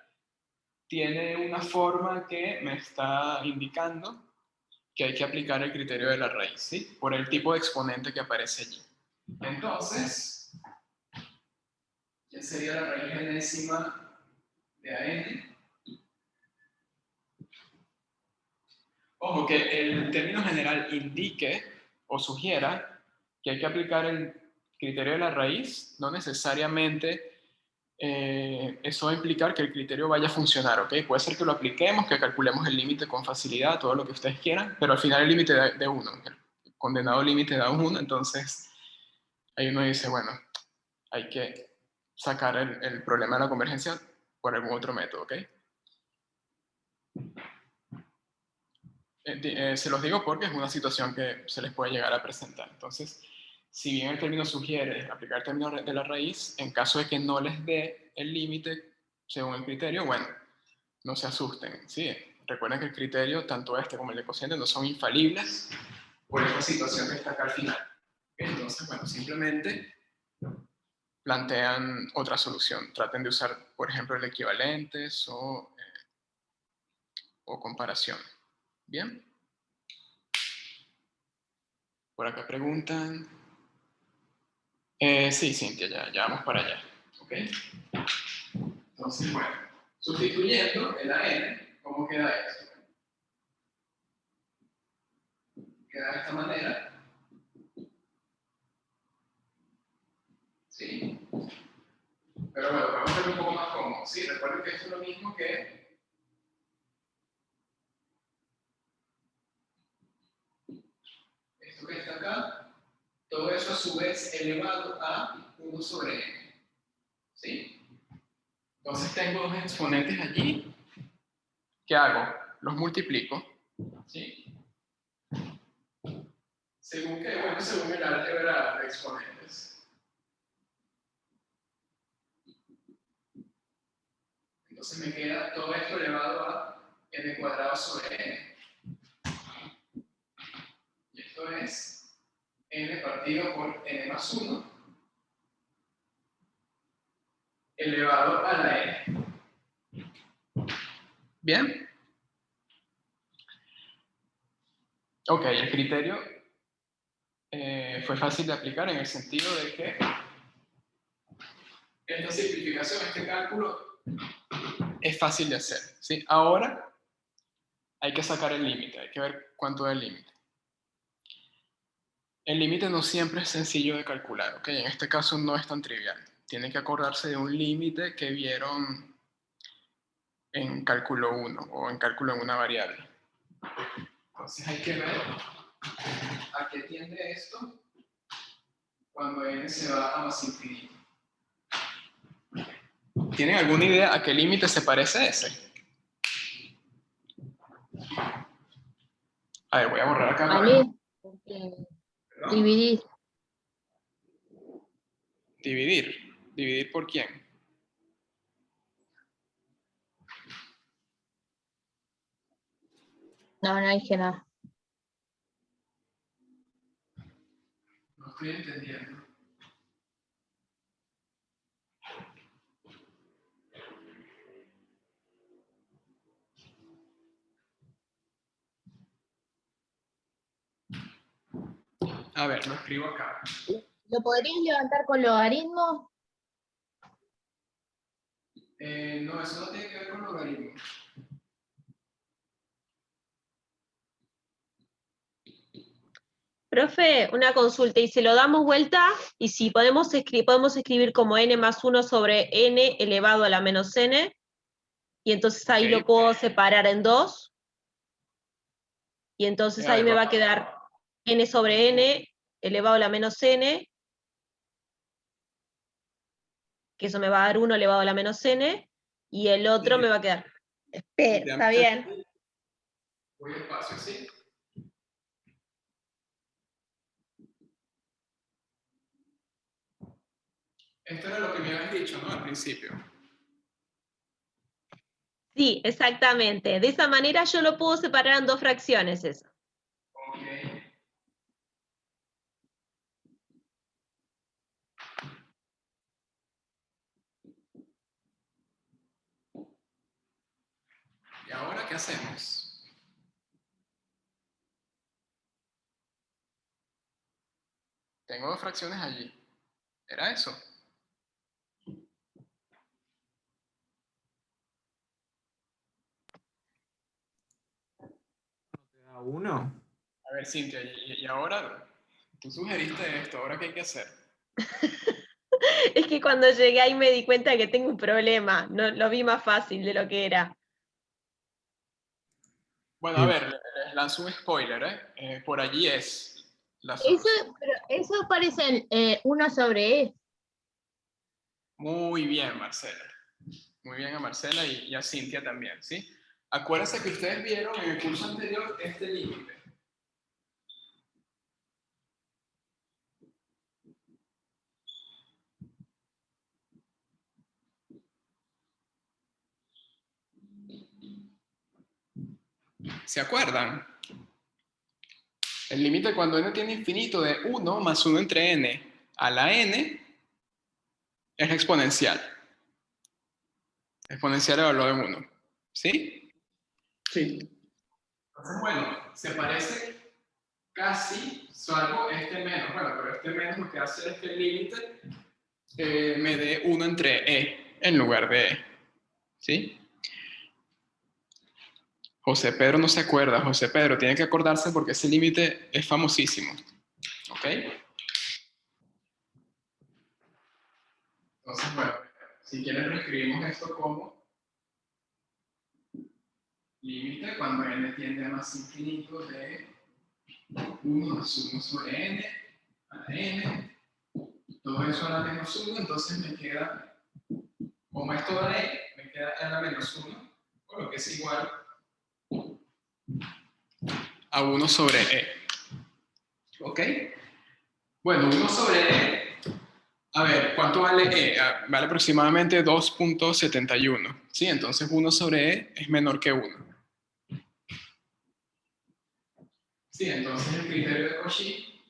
tiene una forma que me está indicando que hay que aplicar el criterio de la raíz, ¿sí? Por el tipo de exponente que aparece allí. Entonces, ¿qué sería la raíz enésima de a n? Ojo, que el término general indique o sugiera que hay que aplicar el criterio de la raíz, no necesariamente eso va a implicar que el criterio vaya a funcionar, ¿ok? Puede ser que lo apliquemos, que calculemos el límite con facilidad, todo lo que ustedes quieran, pero al final el límite de 1, el condenado límite da 1, entonces ahí uno dice, bueno, hay que sacar el problema de la convergencia por algún otro método, ¿ok? Se los digo porque es una situación que se les puede llegar a presentar. Entonces, si bien el término sugiere aplicar el término de la raíz, en caso de que no les dé el límite según el criterio, bueno, no se asusten, ¿sí? Recuerden que el criterio, tanto este como el de cociente, no son infalibles por esta situación que está acá al final. Entonces, bueno, simplemente plantean otra solución. Traten de usar, por ejemplo, el equivalentes o comparación. ¿Bien? Por acá preguntan. Sí, Cintia, ya vamos para allá. ¿Ok? Entonces, bueno, sustituyendo el AN, ¿cómo queda eso? Queda de esta manera. ¿Sí? Pero bueno, vamos a hacer un poco más cómodo. Sí, recuerden que esto es lo mismo que esto que está acá. Todo eso a su vez elevado a 1 sobre n. ¿Sí? Entonces tengo dos exponentes allí. ¿Qué hago? Los multiplico. ¿Sí? ¿Según qué? Bueno, según el álgebra de exponentes. Entonces me queda todo esto elevado a n cuadrado sobre n. Y esto es n partido por n más 1 elevado a la n. ¿Bien? Ok, el criterio fue fácil de aplicar en el sentido de que esta simplificación, este cálculo, es fácil de hacer. ¿Sí? Ahora hay que sacar el límite, hay que ver cuánto es el límite. El límite no siempre es sencillo de calcular, ¿ok? En este caso no es tan trivial. Tienen que acordarse de un límite que vieron en cálculo 1 o en cálculo en una variable. Entonces hay que ver a qué tiende esto cuando n se va a más infinito. ¿Tienen alguna idea a qué límite se parece ese? A ver, voy a borrar acá. ¿Vale? Dividir. Dividir. ¿Dividir por quién? No dije nada. No estoy entendiendo. A ver, lo escribo acá. ¿Lo podrías levantar con logaritmos? No, eso no tiene que ver con logaritmos. Profe, una consulta, y si lo damos vuelta, y si podemos escribir como n más 1 sobre n elevado a la menos n, y entonces ahí lo puedo separar en 2, y entonces ahí me va a quedar n sobre n elevado a la menos n, que eso me va a dar 1 elevado a la menos n, y el otro me va a quedar. Espera, está bien. Voy despacio, ¿sí? Esto era lo que me habías dicho, ¿no? Al principio. Sí, exactamente. De esa manera yo lo puedo separar en 2 fracciones eso. Ok. ¿Y ahora qué hacemos? Tengo dos fracciones allí. ¿Era eso? ¿A uno? A ver, Cintia, y ahora tú sugeriste esto, ¿ahora qué hay que hacer? Es que cuando llegué ahí me di cuenta que tengo un problema, no, lo vi más fácil de lo que era. Bueno, a ver, les lanzo un spoiler, ¿eh? Por allí es la solución. Pero eso parece 1 sobre E. Muy bien, Marcela. Muy bien a Marcela y a Cintia también, ¿sí? Acuérdense que ustedes vieron en el curso anterior este límite. ¿Se acuerdan? El límite cuando n tiene infinito de 1 más 1 entre n a la n es exponencial. Exponencial evaluado en 1. ¿Sí? Sí. Entonces, bueno, se parece casi, salvo este menos. Bueno, pero este menos lo que hace es que el límite me dé 1 entre e en lugar de e. ¿Sí? José Pedro no se acuerda. José Pedro tiene que acordarse porque ese límite es famosísimo. ¿Ok? Entonces, bueno, si quieren reescribimos esto como límite cuando n tiende a más infinito de 1 más 1 sobre n a la n. Todo eso a la menos 1, entonces me queda, como esto da e, me queda a la menos 1, por lo que es igual a 1 sobre e. ¿Ok? Bueno, 1 sobre e, a ver, ¿cuánto vale e? Vale aproximadamente 2.71. ¿Sí? Entonces 1 sobre e es menor que 1. Sí, entonces el criterio de Cauchy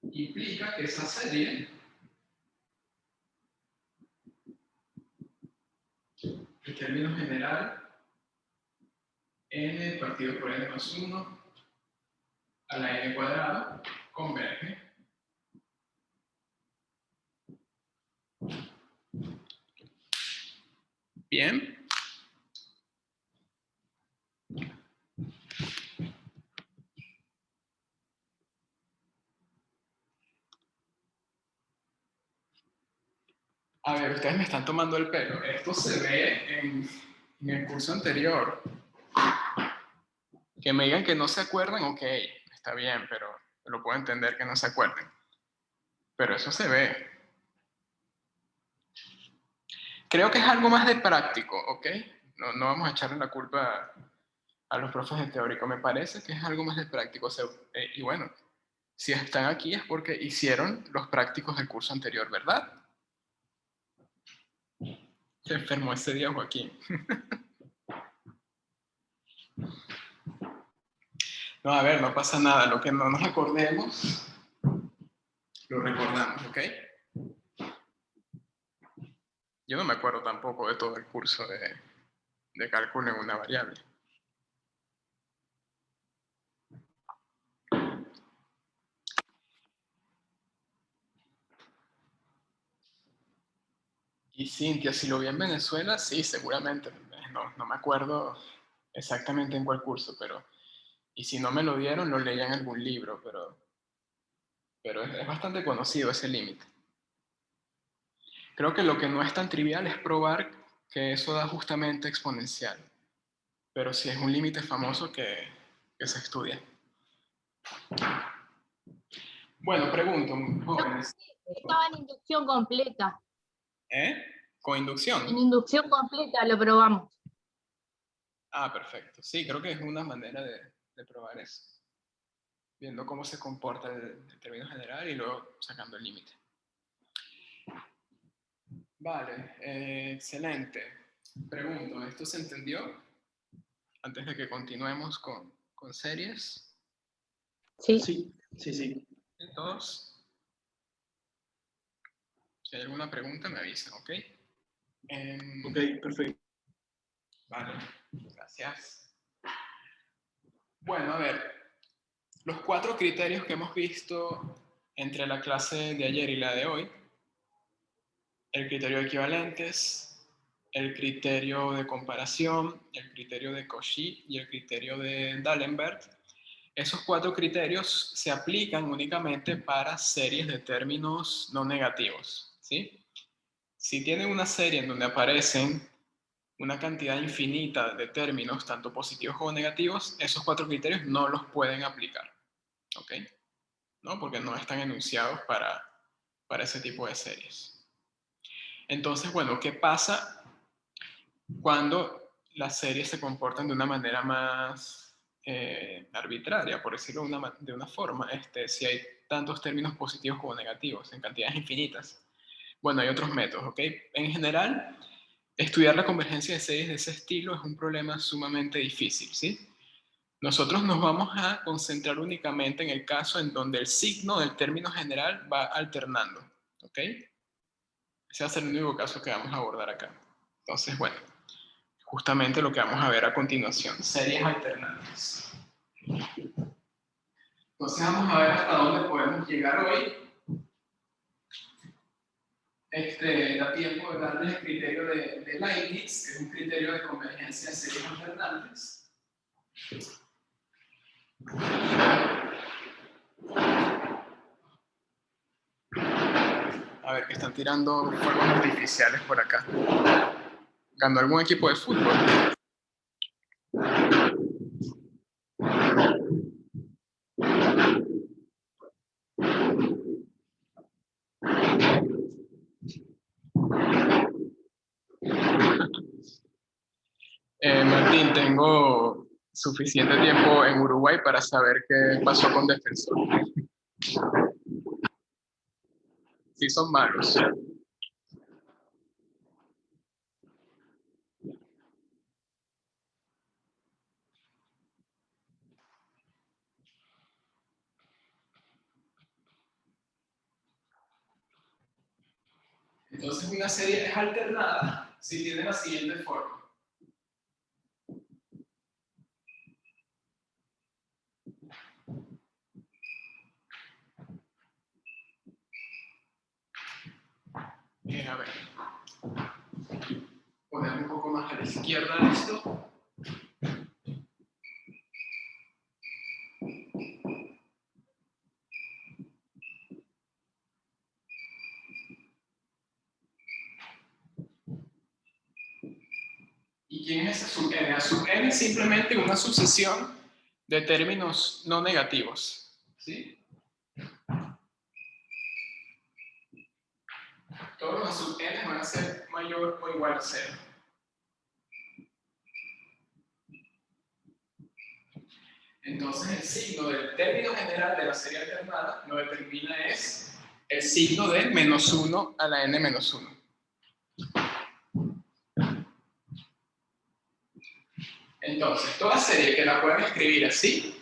implica que esa serie en términos general n partido por n más 1 a la n cuadrada converge bien. A ver, ustedes me están tomando el pelo. Esto se ve en el curso anterior. Que me digan que no se acuerdan, ok, está bien, pero lo puedo entender que no se acuerden. Pero eso se ve. Creo que es algo más de práctico, ¿ok? No vamos a echarle la culpa a los profes de teórico. Me parece que es algo más de práctico. Y bueno, si están aquí es porque hicieron los prácticos del curso anterior, ¿verdad? Se enfermó ese día Joaquín. No, a ver, no pasa nada. Lo que no nos acordemos, lo recordamos, ¿ok? Yo no me acuerdo tampoco de todo el curso de cálculo en una variable. Y Cintia, si lo vi en Venezuela, sí, seguramente. No me acuerdo exactamente en cuál curso, pero... Y si no me lo dieron, lo leía en algún libro, pero es bastante conocido ese límite. Creo que lo que no es tan trivial es probar que eso da justamente exponencial. Pero sí es un límite famoso que se estudia. Bueno, pregunto, jóvenes. Estaba en inducción completa. ¿Eh? ¿Con inducción? En inducción completa lo probamos. Ah, perfecto. Sí, creo que es una manera de probar eso. Viendo cómo se comporta el término general y luego sacando el límite. Vale, excelente. Pregunto, ¿esto se entendió? Antes de que continuemos con series. Sí. Sí. Todos. Si hay alguna pregunta, me avisan, ¿ok? Ok, perfecto. Vale, gracias. Bueno, a ver. Los 4 criterios que hemos visto entre la clase de ayer y la de hoy. El criterio de equivalentes, el criterio de comparación, el criterio de Cauchy y el criterio de D'Alembert. Esos 4 criterios se aplican únicamente para series de términos no negativos, ¿sí? Si tienen una serie en donde aparecen una cantidad infinita de términos, tanto positivos como negativos, esos 4 criterios no los pueden aplicar, ¿ok? ¿No? Porque no están enunciados para ese tipo de series. Entonces, bueno, ¿qué pasa cuando las series se comportan de una manera más arbitraria, por decirlo de una forma, si hay tantos términos positivos como negativos en cantidades infinitas. Bueno, hay otros métodos, ¿ok? En general, estudiar la convergencia de series de ese estilo es un problema sumamente difícil, ¿sí? Nosotros nos vamos a concentrar únicamente en el caso en donde el signo del término general va alternando, ¿ok? Ese va a ser el único caso que vamos a abordar acá. Entonces, bueno, justamente lo que vamos a ver a continuación, series alternantes. Entonces vamos a ver hasta dónde podemos llegar hoy. Da tiempo de darles el criterio de Leibniz, que es un criterio de convergencia de series alternantes. A ver, que están tirando fuegos artificiales por acá. ¿Ganó algún equipo de fútbol? Martín, tengo suficiente tiempo en Uruguay para saber qué pasó con Defensor. Sí son malos. Entonces una serie es alternada si tiene la siguiente forma. A ver. Poner un poco más a la izquierda esto. ¿Y quién es A sub n? A sub n es simplemente una sucesión de términos no negativos, ¿sí? Todos los A sub n van a ser mayor o igual a 0. Entonces el signo del término general de la serie alternada lo determina es el signo de menos 1 a la n menos 1. Entonces, toda serie que la puedan escribir así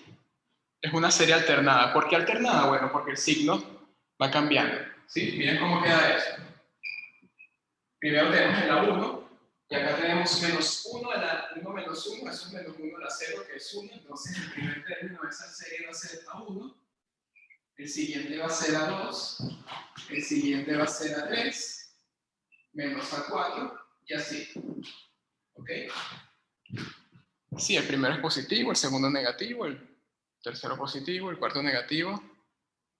es una serie alternada. ¿Por qué alternada? Bueno, porque el signo va cambiando, ¿sí? Miren cómo queda eso. Primero tenemos el A1, y acá tenemos menos 1 a la 1 menos 1, eso es menos 1 a la 0, que es 1. Entonces, el primer término de esa serie va a ser A1, el siguiente va a ser A2, el siguiente va a ser A3, menos A4, y así. ¿Ok? Sí, el primero es positivo, el segundo negativo, el tercero positivo, el cuarto negativo.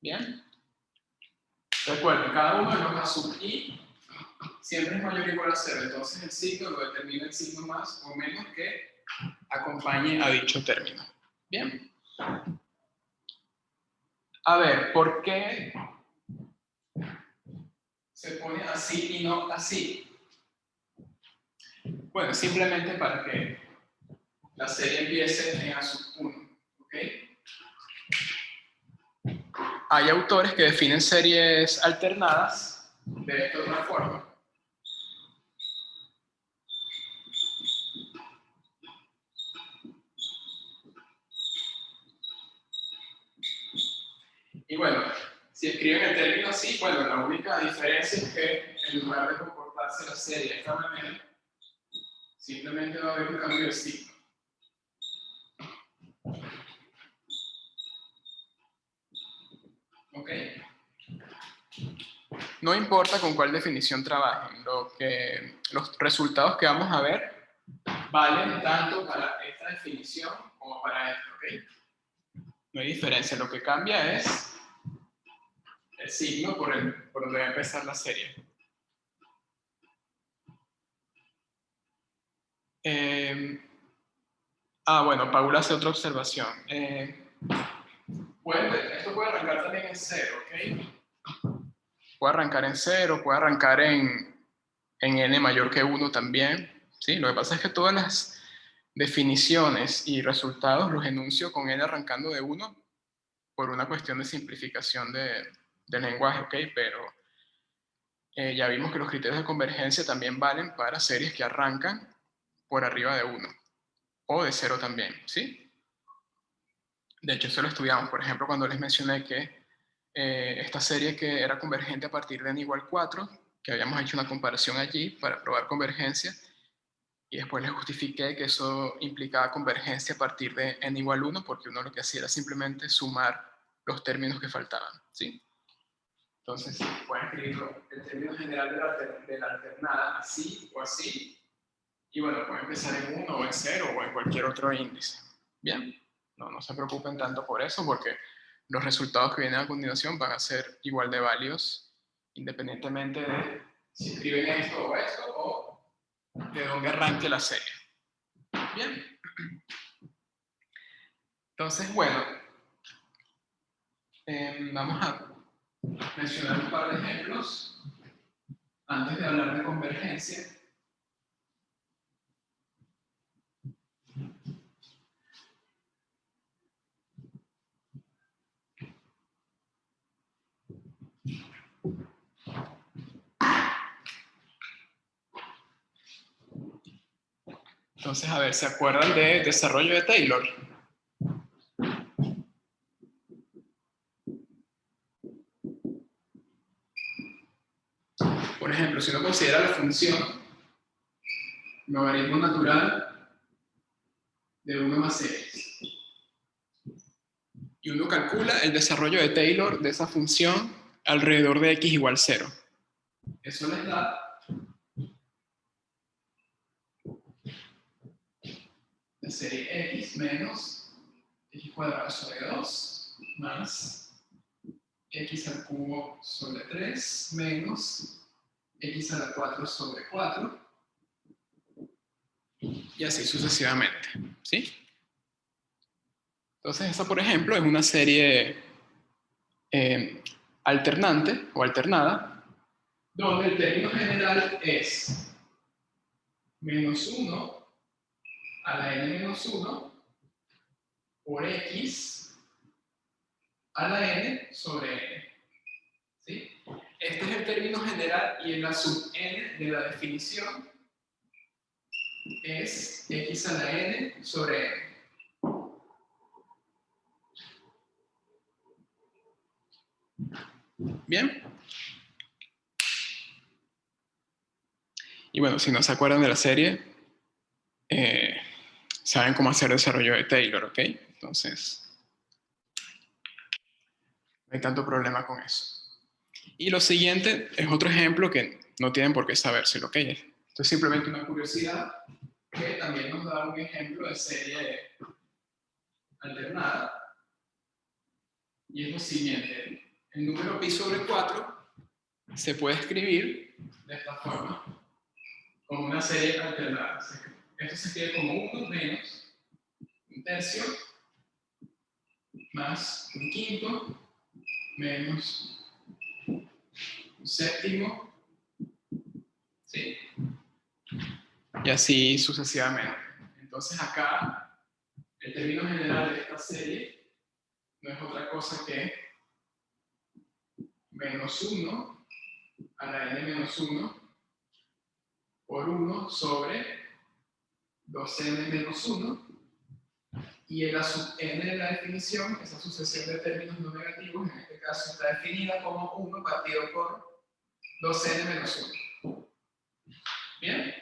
¿Bien? Recuerden, cada uno de los A sub i siempre es mayor o igual a 0, entonces el signo lo determina el signo más o menos que acompañe a dicho término. Bien. A ver, ¿por qué se pone así y no así? Bueno, simplemente para que la serie empiece en A sub 1, ¿ok? Hay autores que definen series alternadas de esta otra forma. Y bueno, si escriben el término así, bueno, la única diferencia es que en lugar de comportarse la serie de esta manera, simplemente va a haber un cambio de signo. ¿Ok? No importa con cuál definición trabajen, los resultados que vamos a ver valen tanto para esta definición como para esta, ¿ok? No hay diferencia, lo que cambia es el signo por donde va a empezar la serie. Bueno, Paula hace otra observación. Esto puede arrancar también en 0, ¿ok? Puede arrancar en 0, puede arrancar en n mayor que 1 también. ¿sí? Lo que pasa es que todas las definiciones y resultados los enuncio con n arrancando de 1 por una cuestión de simplificación del lenguaje, ¿ok? Pero ya vimos que los criterios de convergencia también valen para series que arrancan por arriba de 1 o de 0 también, ¿sí? De hecho, eso lo estudiamos, por ejemplo, cuando les mencioné que esta serie que era convergente a partir de n igual 4, que habíamos hecho una comparación allí para probar convergencia, y después les justifiqué que eso implicaba convergencia a partir de n igual 1, porque uno lo que hacía era simplemente sumar los términos que faltaban, ¿sí? Entonces, pueden escribirlo el término general de la alternada así o así, y bueno, pueden empezar en 1 o en 0 o en cualquier otro índice. Bien, no se preocupen tanto por eso, porque los resultados que vienen a continuación van a ser igual de válidos, independientemente de si escriben esto o de dónde arranque la serie. Bien. Entonces, bueno, vamos a mencionar un par de ejemplos antes de hablar de convergencia. Entonces, a ver, ¿se acuerdan de desarrollo de Taylor? Por ejemplo, si uno considera la función logaritmo natural de 1 más x, y uno calcula el desarrollo de Taylor de esa función alrededor de x igual 0. Eso les da la serie x menos x cuadrado sobre 2 más x al cubo sobre 3 menos x a la 4 sobre 4 y así sucesivamente, ¿sí? Entonces esa, por ejemplo, es una serie alternante o alternada donde el término general es menos 1 a la n menos 1 por x a la n sobre n. ¿Sí? Este es el término general y en la sub n de la definición es x a la n sobre n. ¿Bien? Y bueno, si no se acuerdan de la serie, saben cómo hacer desarrollo de Taylor, ¿ok? Entonces, no hay tanto problema con eso. Y lo siguiente es otro ejemplo que no tienen por qué sabérselo, ¿ok? Esto es simplemente una curiosidad que también nos da un ejemplo de serie alternada. Y es lo siguiente. El número pi sobre 4 se puede escribir de esta forma, como una serie alternada. Esto se escribe como 1 menos un tercio más un quinto menos un séptimo, ¿sí? Y así sucesivamente. Entonces acá el término general de esta serie no es otra cosa que menos 1 a la n menos 1 por 1 sobre 2n menos 1, y en la sub n de la definición, esa sucesión de términos no negativos, en este caso está definida como 1 partido por 2n menos 1. ¿Bien?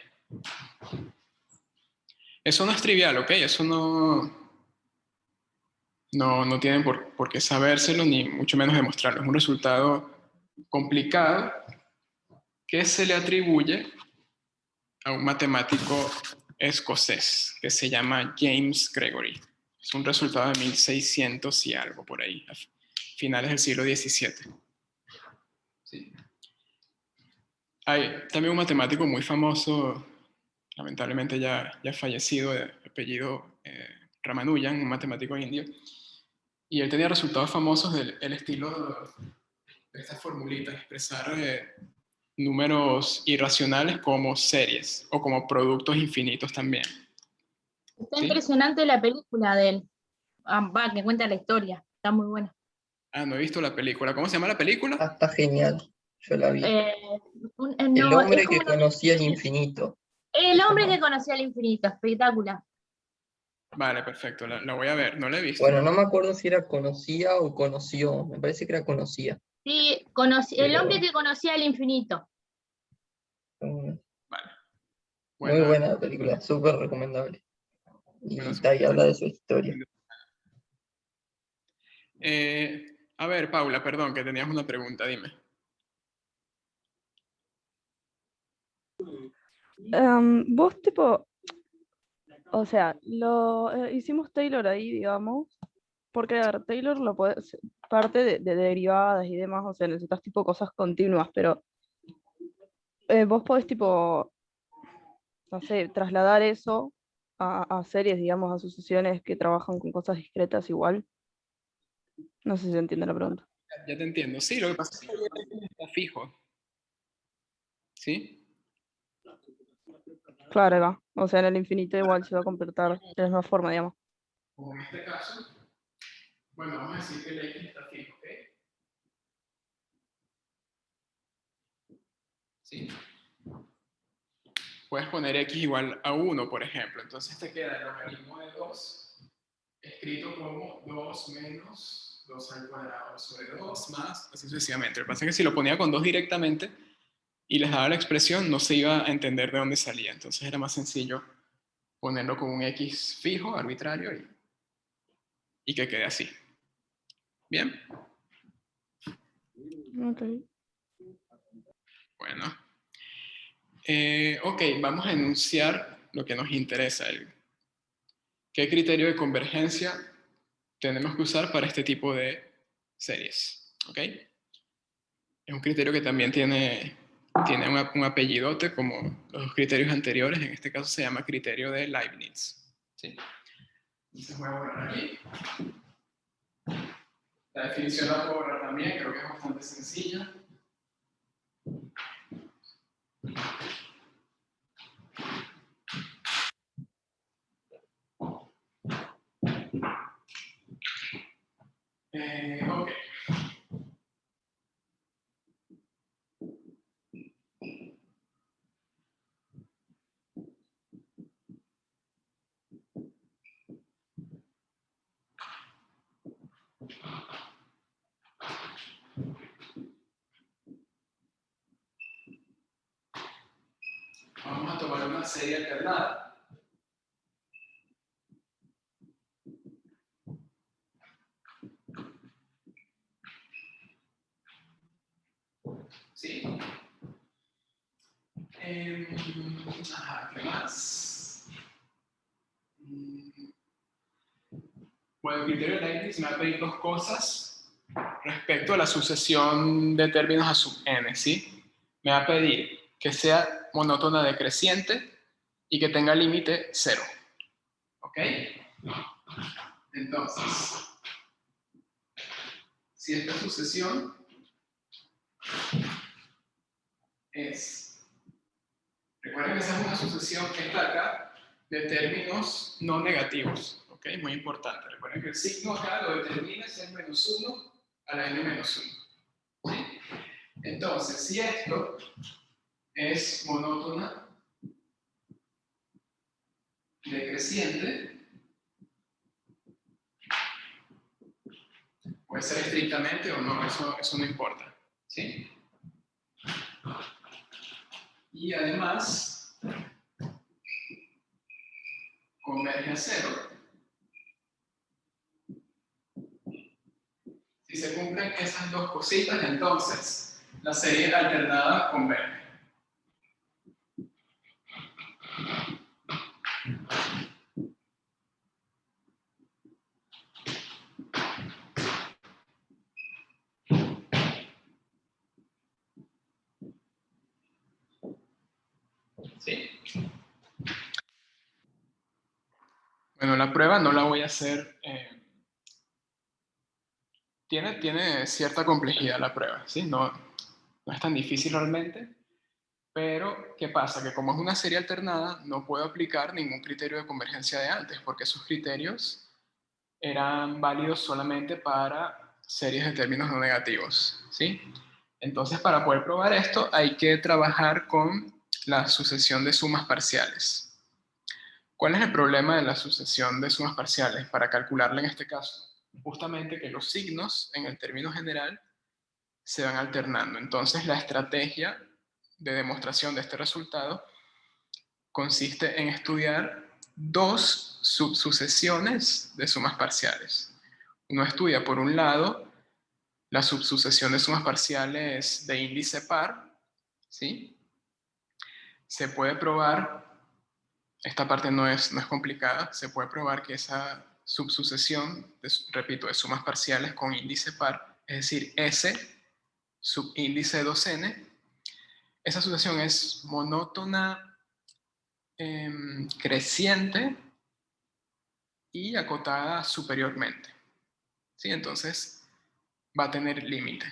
Eso no es trivial, ¿ok? Eso no tienen por qué sabérselo, ni mucho menos demostrarlo. Es un resultado complicado que se le atribuye a un matemático escocés que se llama James Gregory. Es un resultado de 1600 y algo por ahí, a finales del siglo XVII. Sí. Hay también un matemático muy famoso, lamentablemente ya fallecido, de apellido Ramanujan, un matemático indio, y él tenía resultados famosos del estilo de estas formulitas, expresar números irracionales como series o como productos infinitos también. Está ¿Sí? impresionante la película de él. Que cuenta la historia. Está muy buena. Ah, no he visto la película. ¿Cómo se llama la película? Ah, está genial. Yo la vi. El No, es hombre como que conocía el infinito. El se hombre llama. que conocía el infinito. Espectacular. Vale, perfecto. La voy a ver. No la he visto. Bueno, no me acuerdo si era conocía o conoció. Me parece que era conocía. Sí, el Pero, hombre que conocía el infinito. Vale. Bueno, Muy buena la película, súper recomendable. Y bueno, ahí habla de su historia. a ver, Paula, perdón, que tenías una pregunta, dime. Vos tipo, o sea, hicimos Taylor ahí, digamos, porque a ver, Taylor lo puedes, parte de derivadas y demás, o sea, necesitas tipo cosas continuas, pero vos podés tipo, no sé, trasladar eso a series, digamos, a sucesiones que trabajan con cosas discretas igual. No sé si se entiende la pregunta. Ya te entiendo. Sí, lo que pasa es que está fijo. ¿Sí? Claro, ahí va. O sea, en el infinito igual se va a completar de la misma forma, digamos. Como en este caso, bueno, vamos a decir que el X está fijo, ¿ok? Sí. Puedes poner X igual a 1, por ejemplo. Entonces te queda el logaritmo de 2 escrito como 2 menos 2 al cuadrado sobre 2 más, así sucesivamente. Lo que pasa es que si lo ponía con 2 directamente y les daba la expresión, no se iba a entender de dónde salía. Entonces era más sencillo ponerlo con un X fijo, arbitrario, y que quede así. ¿Bien? Ok. Bueno. Ok, vamos a enunciar lo que nos interesa. ¿Qué criterio de convergencia tenemos que usar para este tipo de series? ¿Ok? Es un criterio que también tiene un apellidote como los dos criterios anteriores. En este caso se llama criterio de Leibniz. ¿Sí? Entonces voy a borrar aquí. La definición la puedo borrar también, creo que es bastante sencilla. Ok. Vamos a tomar una serie alternada. ¿Sí? Ajá, ¿qué más? Bueno, el criterio de Leibniz me va a pedir dos cosas respecto a la sucesión de términos a sub n, ¿sí? Me va a pedir que sea monótona decreciente y que tenga límite 0. ¿Ok? Entonces, si esta sucesión es, recuerden que esa es una sucesión que está acá de términos no negativos, ¿ok? Muy importante. Recuerden que el signo acá lo determina ser -1 a la n-1. ¿Sí? Entonces, si esto es monótona decreciente, puede ser estrictamente o no, eso no importa. ¿Sí? Y además, converge a 0 si se cumplen esas dos cositas, entonces la serie alternada converge. ¿Sí? Bueno, la prueba no la voy a hacer. Tiene cierta complejidad la prueba, ¿sí? No es tan difícil realmente. Pero, ¿qué pasa? Que como es una serie alternada, no puedo aplicar ningún criterio de convergencia de antes, porque esos criterios eran válidos solamente para series de términos no negativos, ¿sí? Entonces, para poder probar esto, hay que trabajar con la sucesión de sumas parciales. ¿Cuál es el problema de la sucesión de sumas parciales para calcularla en este caso? Justamente que los signos, en el término general, se van alternando. Entonces, la estrategia de demostración de este resultado consiste en estudiar dos subsucesiones de sumas parciales. Uno estudia, por un lado, la subsucesión de sumas parciales de índice par, ¿sí? Se puede probar, esta parte no es complicada, se puede probar que esa subsucesión, repito, de sumas parciales con índice par, es decir, S subíndice 2n, esa sucesión es monótona, creciente y acotada superiormente, ¿sí? Entonces va a tener límite.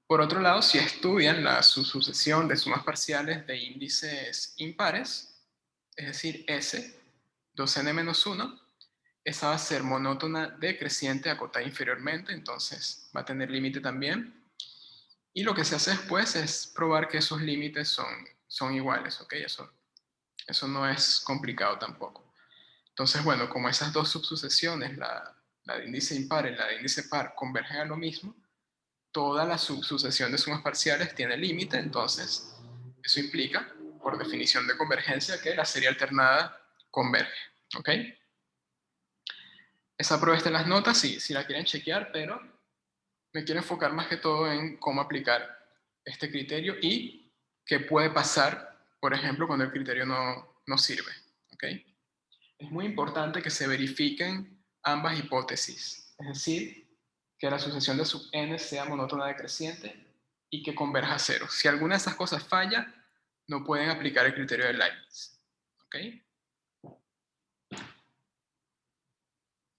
Por otro lado, si estudian la sucesión de sumas parciales de índices impares, es decir, S, 2n-1, esa va a ser monótona decreciente acotada inferiormente, entonces va a tener límite también. Y lo que se hace después es probar que esos límites son iguales, ¿ok? Eso no es complicado tampoco. Entonces, bueno, como esas dos subsucesiones, la de índice impar y la de índice par, convergen a lo mismo, toda la subsucesión de sumas parciales tiene límite, entonces eso implica, por definición de convergencia, que la serie alternada converge, ¿ok? Esa prueba está en las notas, si la quieren chequear, pero me quiero enfocar más que todo en cómo aplicar este criterio y qué puede pasar, por ejemplo, cuando el criterio no sirve, ¿ok? Es muy importante que se verifiquen ambas hipótesis, es decir, que la sucesión de sub n sea monótona decreciente y que converja a cero. Si alguna de esas cosas falla, no pueden aplicar el criterio de Leibniz. ¿Ok?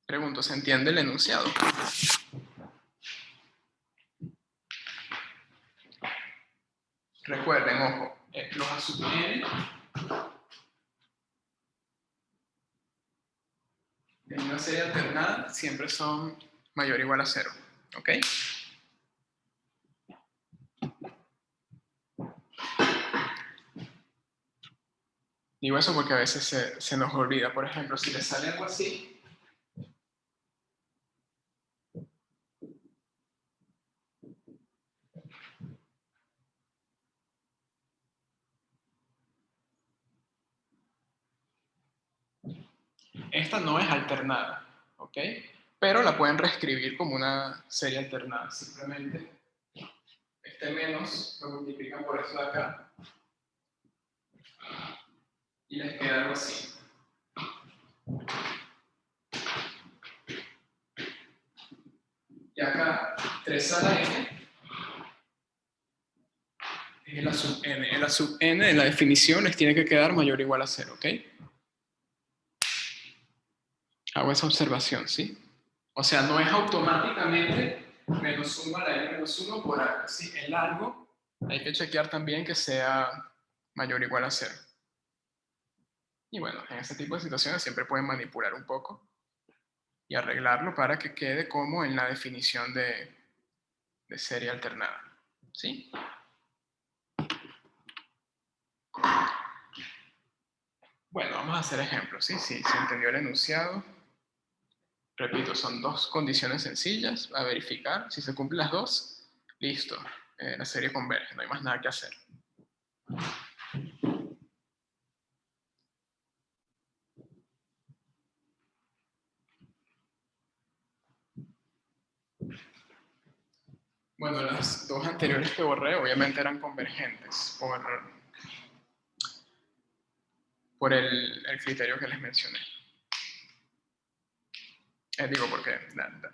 Pregunto, ¿se entiende el enunciado? Recuerden, ojo, los a sub n en una serie alternada siempre son mayor o igual a cero. ¿Ok? Digo eso porque a veces se nos olvida. Por ejemplo, si le sale algo así, esta no es alternada, ¿ok? Pero la pueden reescribir como una serie alternada. Simplemente este menos lo multiplican por esto de acá y les queda algo así. Y acá 3 a la n es la sub n. La sub n en la definición les tiene que quedar mayor o igual a 0, ¿ok? Hago esa observación, ¿sí? O sea, no es automáticamente menos 1 a la n menos 1 por acá, ¿sí? El largo hay que chequear también que sea mayor o igual a 0. Y bueno, en este tipo de situaciones siempre pueden manipular un poco y arreglarlo para que quede como en la definición de serie alternada, ¿sí? Bueno, vamos a hacer ejemplos, ¿sí? Si se entendió el enunciado. Repito, son dos condiciones sencillas a verificar. Si se cumplen las dos, listo. La serie converge, no hay más nada que hacer. Bueno, las dos anteriores que borré obviamente eran convergentes por el criterio que les mencioné. Digo, porque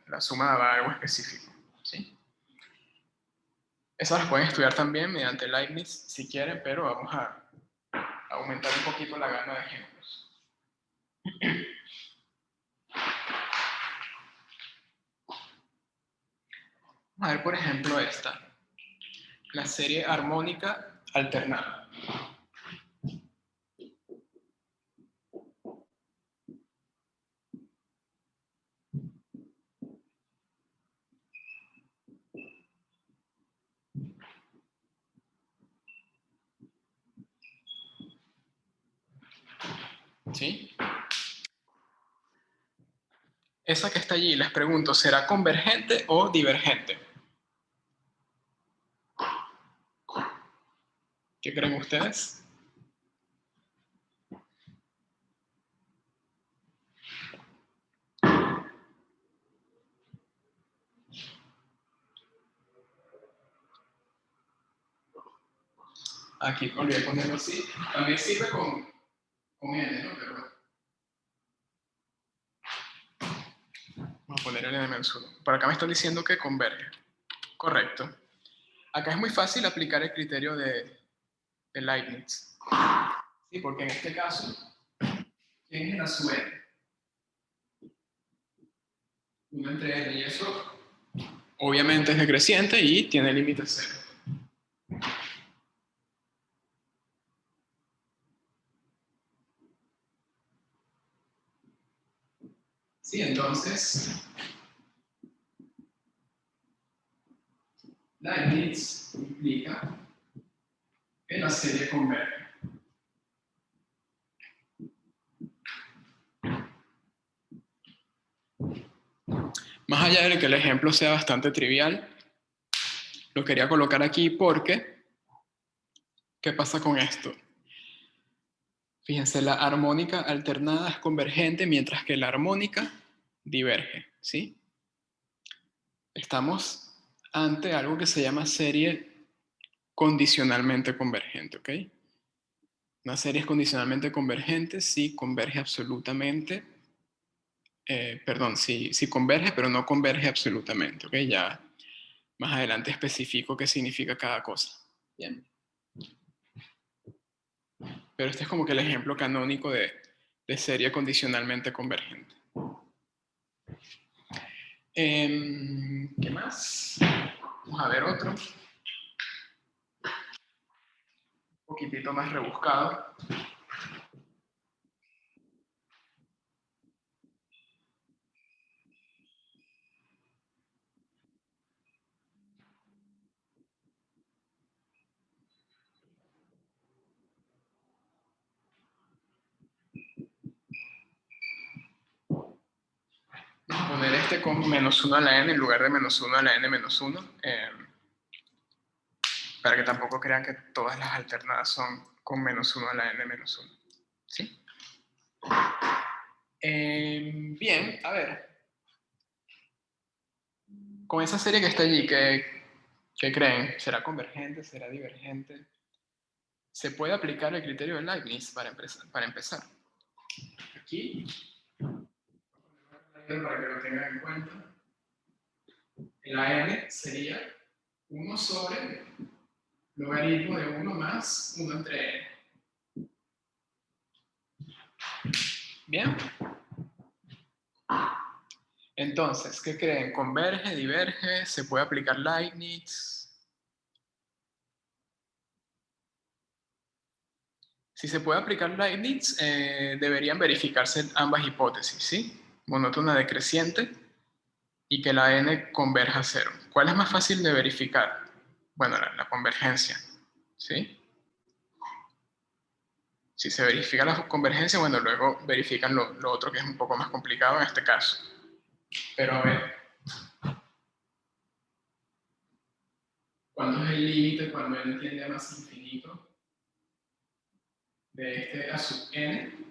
la suma daba algo específico, ¿sí? Esas las pueden estudiar también mediante Leibniz si quieren, pero vamos a aumentar un poquito la gama de ejemplos. Vamos a ver, por ejemplo, esta. La serie armónica alternada. ¿Sí? Esa que está allí, les pregunto, ¿será convergente o divergente? ¿Qué creen ustedes? Aquí olvidé ponerlo así. También sirve con n, ¿no? Pero bueno. Vamos a poner el n menos 1. Por acá me están diciendo que converge. Correcto. Acá es muy fácil aplicar el criterio de Leibniz. Sí, porque en este caso, ¿quién es la sub n? 1 entre n, y eso obviamente es decreciente y tiene límite 0. Sí, entonces, Leibniz implica que la serie converge. Más allá de que el ejemplo sea bastante trivial, lo quería colocar aquí porque, ¿qué pasa con esto? Fíjense, la armónica alternada es convergente mientras que la armónica diverge, ¿sí? Estamos ante algo que se llama serie condicionalmente convergente, ¿ok? Una serie es condicionalmente convergente si converge absolutamente, si converge pero no converge absolutamente, ¿ok? Ya más adelante especifico qué significa cada cosa. Bien. Pero este es como que el ejemplo canónico de serie condicionalmente convergente. ¿Qué más? Vamos a ver otro. Un poquitito más rebuscado. Vamos a poner este con menos 1 a la n en lugar de menos 1 a la n menos 1. Para que tampoco crean que todas las alternadas son con menos 1 a la n menos 1. ¿Sí? Bien, a ver. Con esa serie que está allí, ¿qué creen? ¿Será convergente? ¿Será divergente? Se puede aplicar el criterio de Leibniz para empezar. Aquí, para que lo tengan en cuenta, la n sería 1 sobre logaritmo de 1 más 1 entre n. Bien. Entonces, ¿qué creen? ¿Converge, diverge? ¿Se puede aplicar Leibniz? Si se puede aplicar Leibniz, deberían verificarse ambas hipótesis, ¿sí? Monótona decreciente y que la n converja a 0. ¿Cuál es más fácil de verificar? Bueno, la convergencia, ¿sí? Si se verifica la convergencia, bueno, luego verifican lo otro que es un poco más complicado en este caso. Pero a ver, ¿cuánto es el límite cuando n tiende a más infinito de este a sub n?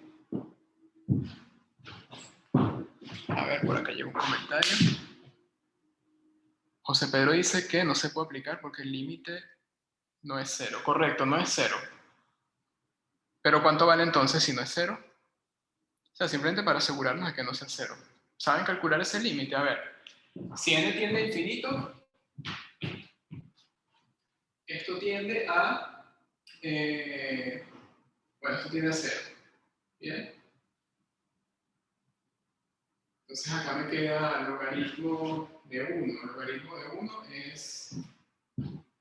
A ver, por acá llega un comentario. José Pedro dice que no se puede aplicar porque el límite no es 0. Correcto, no es 0. Pero ¿cuánto vale entonces si no es 0? O sea, simplemente para asegurarnos de que no sea 0. ¿Saben calcular ese límite? A ver, si n tiende a infinito, esto tiende a... bueno, esto tiende a 0. ¿Bien? Entonces acá me queda logaritmo de 1. Logaritmo de 1 es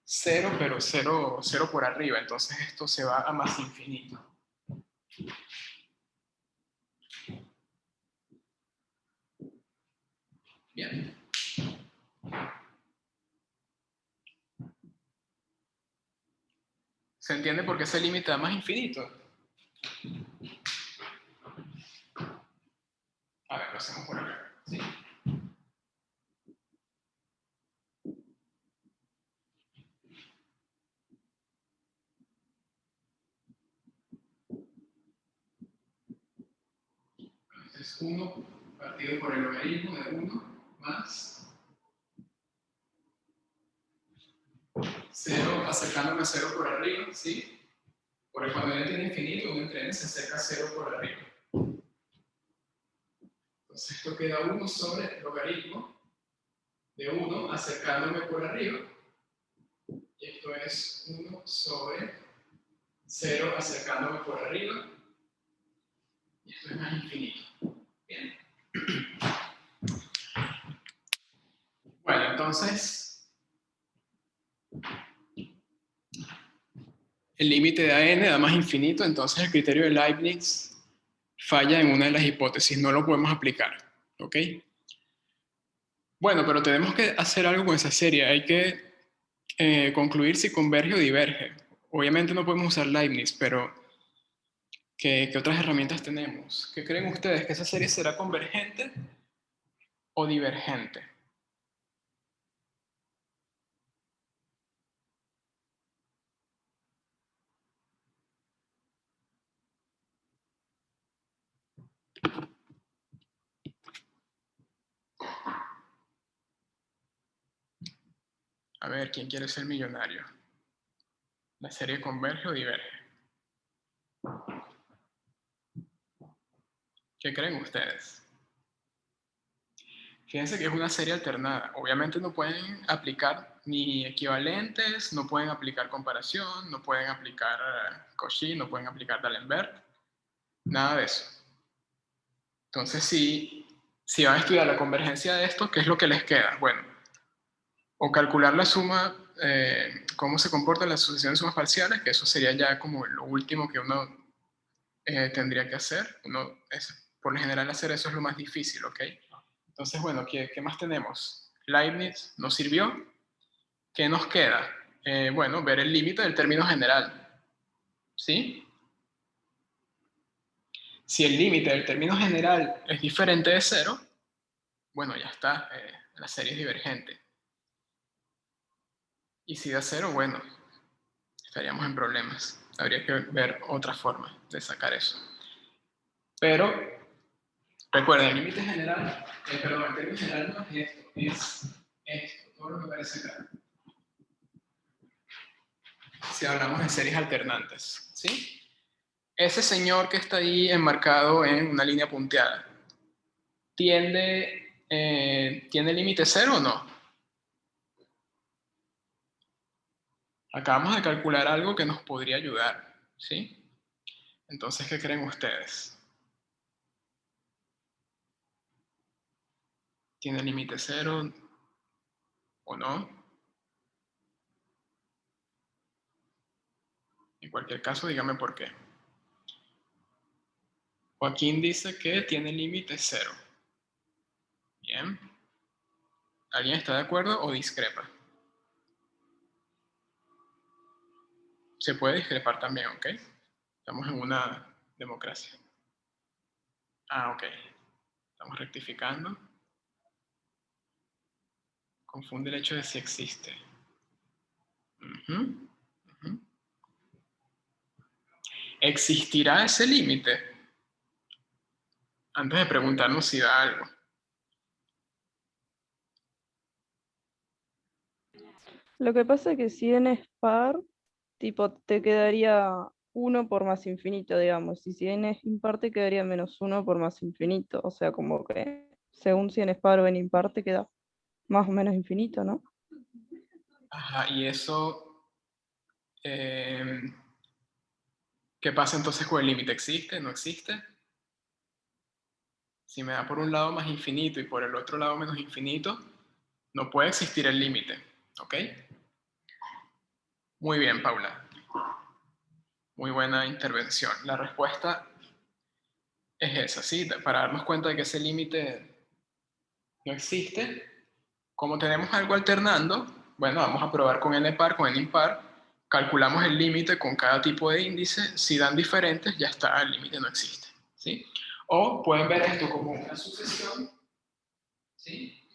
0, pero 0 por arriba. Entonces esto se va a más infinito. Bien. ¿Se entiende por qué se limita a más infinito? A ver, lo hacemos por acá. ¿Sí? Entonces 1 partido por el logaritmo de 1 más 0, acercándome a 0 por arriba, ¿sí? Porque cuando n tiene infinito, 1 entre n se acerca a 0 por arriba. Entonces esto queda 1 sobre el logaritmo de 1 acercándome por arriba. Y esto es 1 sobre 0 acercándome por arriba. Y esto es más infinito. Bien. Bueno, entonces, el límite de a(n) da más infinito, entonces el criterio de Leibniz falla en una de las hipótesis, no lo podemos aplicar, ¿ok? Bueno, pero tenemos que hacer algo con esa serie, hay que concluir si converge o diverge. Obviamente no podemos usar Leibniz, pero ¿qué otras herramientas tenemos? ¿Qué creen ustedes? ¿Que esa serie será convergente o divergente? A ver, ¿quién quiere ser millonario? ¿La serie converge o diverge? ¿Qué creen ustedes? Fíjense que es una serie alternada. Obviamente no pueden aplicar ni equivalentes, no pueden aplicar comparación, no pueden aplicar Cauchy, no pueden aplicar D'Alembert, nada de eso. Entonces, si van a estudiar la convergencia de esto, ¿qué es lo que les queda? Bueno, o calcular la suma, cómo se comporta la sucesión de sumas parciales, que eso sería ya como lo último que uno tendría que hacer. Por lo general hacer eso es lo más difícil, ¿ok? Entonces, bueno, ¿qué más tenemos? Leibniz nos sirvió. ¿Qué nos queda? Bueno, ver el límite del término general. ¿Sí? Si el límite del término general es diferente de 0, bueno, ya está, la serie es divergente. Y si da 0, bueno, estaríamos en problemas. Habría que ver otra forma de sacar eso. Pero, recuerden, el límite general, perdón, el término general no es esto, es esto, todo lo que aparece acá. Si hablamos de series alternantes, ¿sí? Ese señor que está ahí enmarcado en una línea punteada, ¿tiene límite 0 o no? Acabamos de calcular algo que nos podría ayudar, ¿sí? Entonces, ¿qué creen ustedes? ¿Tiene límite 0 o no? En cualquier caso, dígame por qué. Joaquín dice que tiene límite 0. Bien. ¿Alguien está de acuerdo o discrepa? Se puede discrepar también, ¿ok? Estamos en una democracia. Ah, ok. Estamos rectificando. Confunde el hecho de si existe. ¿Existirá ese límite? Antes de preguntarnos si da algo. Lo que pasa es que si n es par, tipo, te quedaría 1 por más infinito, digamos. Y si n es impar, te quedaría menos 1 por más infinito. O sea, como que según si n es par o n impar, te queda más o menos infinito, ¿no? Ajá, y eso... ¿qué pasa entonces con el límite? ¿Existe? ¿No existe? Si me da por un lado más infinito y por el otro lado menos infinito, no puede existir el límite, ¿ok? Muy bien, Paula. Muy buena intervención. La respuesta es esa, ¿sí? Para darnos cuenta de que ese límite no existe. Como tenemos algo alternando, bueno, vamos a probar con n par, con n impar. Calculamos el límite con cada tipo de índice. Si dan diferentes, ya está, el límite no existe, ¿sí? O pueden ver esto como una sucesión, ¿sí?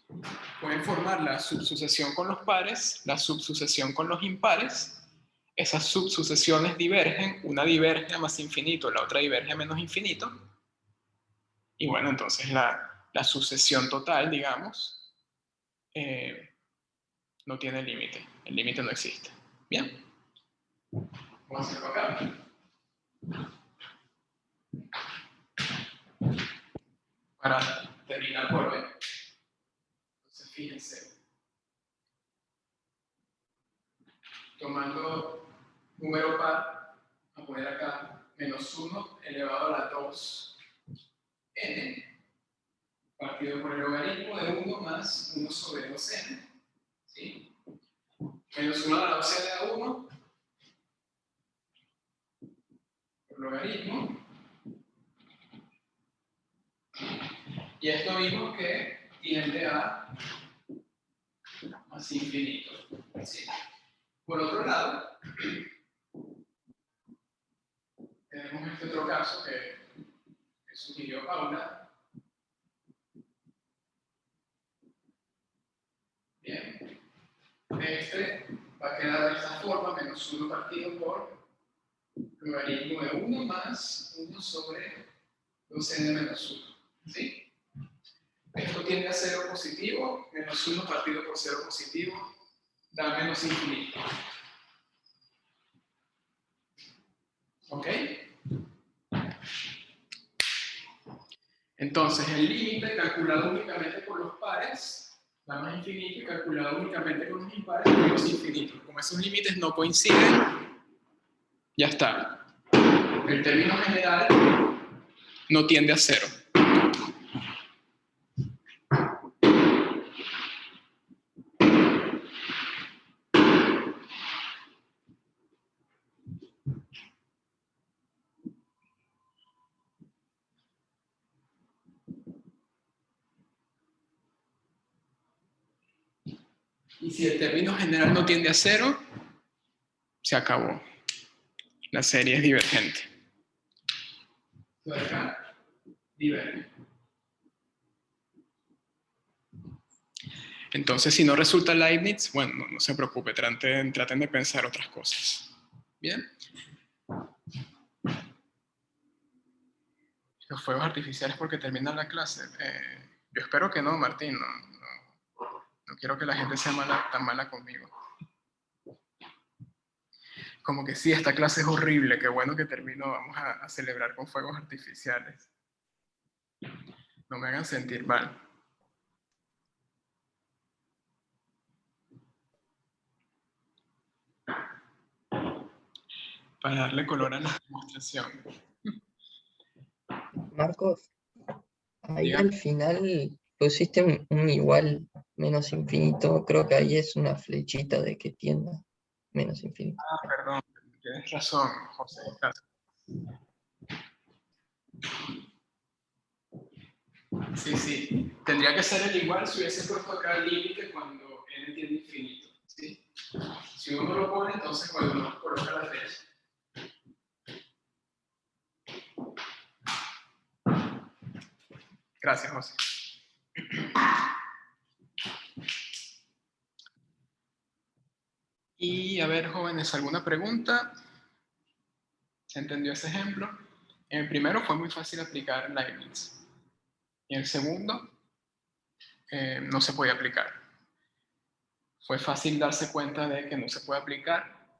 Pueden formar la subsucesión con los pares, la subsucesión con los impares. Esas subsucesiones divergen, una diverge a más infinito, la otra diverge a menos infinito. Y bueno, entonces la sucesión total, digamos, no tiene límite. El límite no existe. Bien. Vamos a hacerlo acá. Para terminar por hoy. Entonces, fíjense. Tomando número par, a poner acá menos 1 elevado a la 2 n, partido por el logaritmo de 1 más 1 sobre 2n. ¿Sí? Menos 1 a la 2n a 1 por logaritmo. Y esto vimos que tiende a más infinito. ¿Sí? Por otro lado, tenemos este otro caso que sugirió Paula. Bien. Este va a quedar de esta forma, menos 1 partido por logaritmo de 1 más 1 sobre 2n menos 1. ¿Sí? Esto tiende a 0 positivo, menos 1 partido por 0 positivo da menos infinito. ¿Ok? Entonces, el límite calculado únicamente por los pares da más infinito y calculado únicamente con los impares da menos infinito. Como esos límites no coinciden, ya está. El término general no tiende a 0. Y si el término general no tiende a 0, se acabó. La serie es divergente. Acá, diverge. Entonces, si no resulta Leibniz, bueno, no se preocupe, traten de pensar otras cosas. ¿Bien? Los fuegos artificiales porque terminan la clase. Yo espero que no, Martín. No quiero que la gente sea tan mala conmigo. Como que sí, esta clase es horrible, qué bueno que termino, vamos a celebrar con fuegos artificiales. No me hagan sentir mal. Para darle color a la demostración. Marcos, ahí Dígame. al final pusiste un igual menos infinito. Creo que ahí es una flechita de que tienda menos infinito. Ah, perdón, tienes razón, José. Gracias. Sí. Tendría que ser el igual si hubiese puesto acá el límite cuando n tiende infinito. ¿Sí? Si uno lo pone, entonces cuando uno coloca la flecha. Gracias, José. Y a ver, jóvenes, ¿alguna pregunta? ¿Se entendió ese ejemplo? En el primero fue muy fácil aplicar Leibniz. Y en el segundo, no se podía aplicar. Fue fácil darse cuenta de que no se puede aplicar.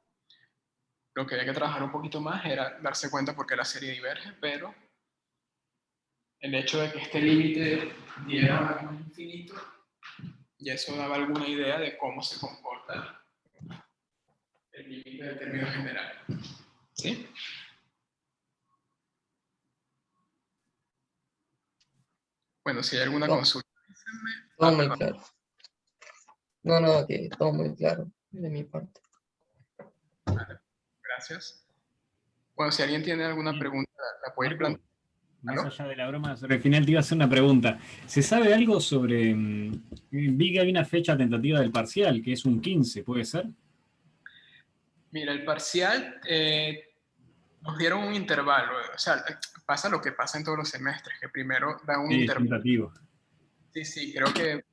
Lo que había que trabajar un poquito más era darse cuenta por qué la serie diverge, pero el hecho de que este límite diera a menos infinito, y eso daba alguna idea de cómo se comporta el límite del término general. ¿Sí? Bueno, si hay alguna consulta, díganme. Todo muy claro. No, que todo muy claro de mi parte. Gracias. Bueno, si alguien tiene alguna Bien. pregunta, la puede ir Marco, planteando. más ¿Aló? allá de la broma, sobre el final te iba a hacer una pregunta. ¿Se sabe algo sobre... vi que hay una fecha tentativa del parcial, que es un 15, ¿puede ser? Mira, el parcial nos dieron un intervalo. O sea, pasa lo que pasa en todos los semestres, que primero dan un Sí, es intervalo. tentativo. Sí, creo que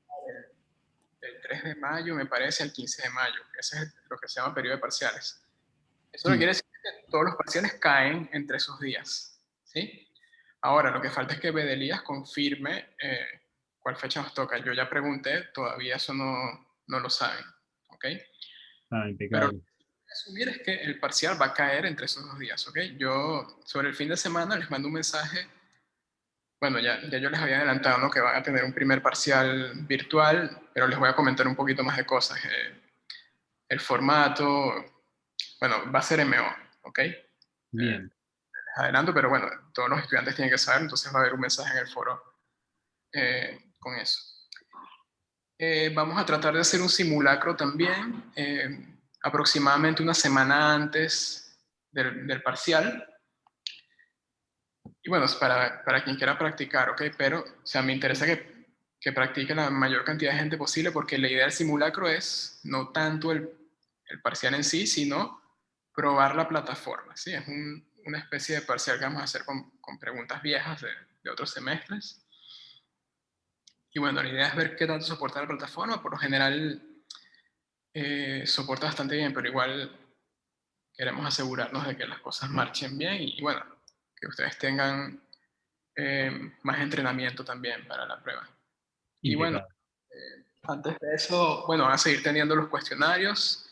del 3 de mayo, me parece, al 15 de mayo. Ese es lo que se llama periodo de parciales. Eso no quiere decir que todos los parciales caen entre esos días, ¿sí? Ahora, lo que falta es que Bedelías confirme cuál fecha nos toca. Yo ya pregunté, todavía eso no lo saben, ¿ok? Ah, Pero impecable. lo que voy a asumir es que el parcial va a caer entre esos 2 días, ¿ok? Yo, sobre el fin de semana, les mando un mensaje. Bueno, ya yo les había adelantado, ¿no?, que van a tener un primer parcial virtual, pero les voy a comentar un poquito más de cosas. El formato, bueno, va a ser MO, ¿ok? Bien. Adelanto, pero bueno, todos los estudiantes tienen que saber, entonces va a haber un mensaje en el foro con eso. Vamos a tratar de hacer un simulacro también, aproximadamente una semana antes del parcial. Y bueno, es para quien quiera practicar, ¿ok? Pero, o sea, me interesa que practique la mayor cantidad de gente posible, porque la idea del simulacro es no tanto el parcial en sí, sino probar la plataforma, ¿sí? Es una especie de parcial que vamos a hacer con preguntas viejas de otros semestres. Y bueno, la idea es ver qué tanto soporta la plataforma. Por lo general, soporta bastante bien, pero igual queremos asegurarnos de que las cosas marchen bien y bueno, que ustedes tengan más entrenamiento también para la prueba. Y bueno, Impecable. antes de eso, bueno, van a seguir teniendo los cuestionarios.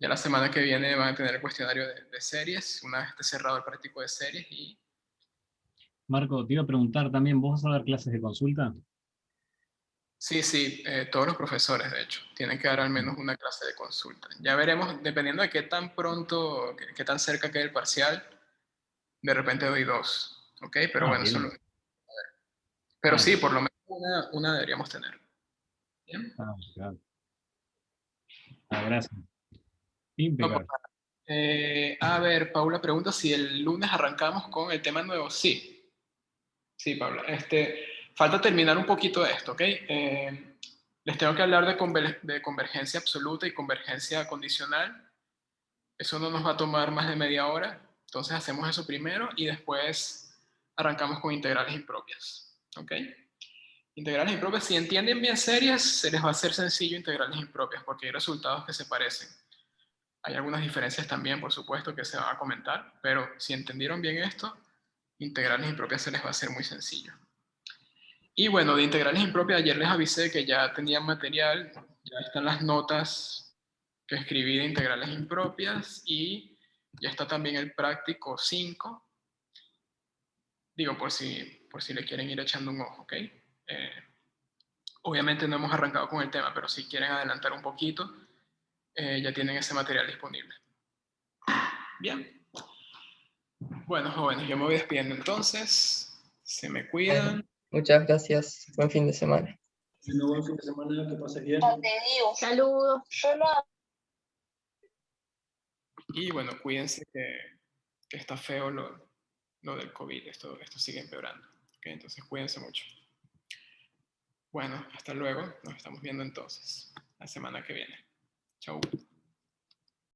Ya la semana que viene van a tener el cuestionario de series, una vez esté cerrado el práctico de series. Y Marco, te iba a preguntar también, ¿vos vas a dar clases de consulta? sí, todos los profesores, de hecho, tienen que dar al menos una clase de consulta. Ya veremos, dependiendo de qué tan pronto, qué tan cerca quede el parcial, de repente doy 2, ¿ok? Pero bueno, Bien. solo. Pero sí, Bien. por lo menos una deberíamos tener. ¿Bien? Impecable. Gracias. No, pues, Impecable. a ver, Paula pregunta si el lunes arrancamos con el tema nuevo. Sí, Paula. Falta terminar un poquito de esto, ¿ok? Les tengo que hablar de convergencia absoluta y convergencia condicional. Eso no nos va a tomar más de media hora. Entonces hacemos eso primero y después arrancamos con integrales impropias, ¿ok? Integrales impropias, si entienden bien series, se les va a hacer sencillo integrales impropias porque hay resultados que se parecen. Hay algunas diferencias también, por supuesto, que se van a comentar, pero si entendieron bien esto, integrales impropias se les va a hacer muy sencillo. Y bueno, de integrales impropias, ayer les avisé que ya tenían material, ya están las notas que escribí de integrales impropias y ya está también el práctico 5. Digo, por si le quieren ir echando un ojo, ¿ok? Obviamente no hemos arrancado con el tema, pero si quieren adelantar un poquito, ya tienen ese material disponible. Bien. Bueno, jóvenes, yo me voy despidiendo entonces. Se me cuidan. Muchas gracias. Buen fin de semana. Bueno, buen fin de semana, que pases bien. Saludos. Y bueno, cuídense que está feo lo del COVID. Esto sigue empeorando. ¿Okay? Entonces cuídense mucho. Bueno, hasta luego. Nos estamos viendo entonces la semana que viene. Chau.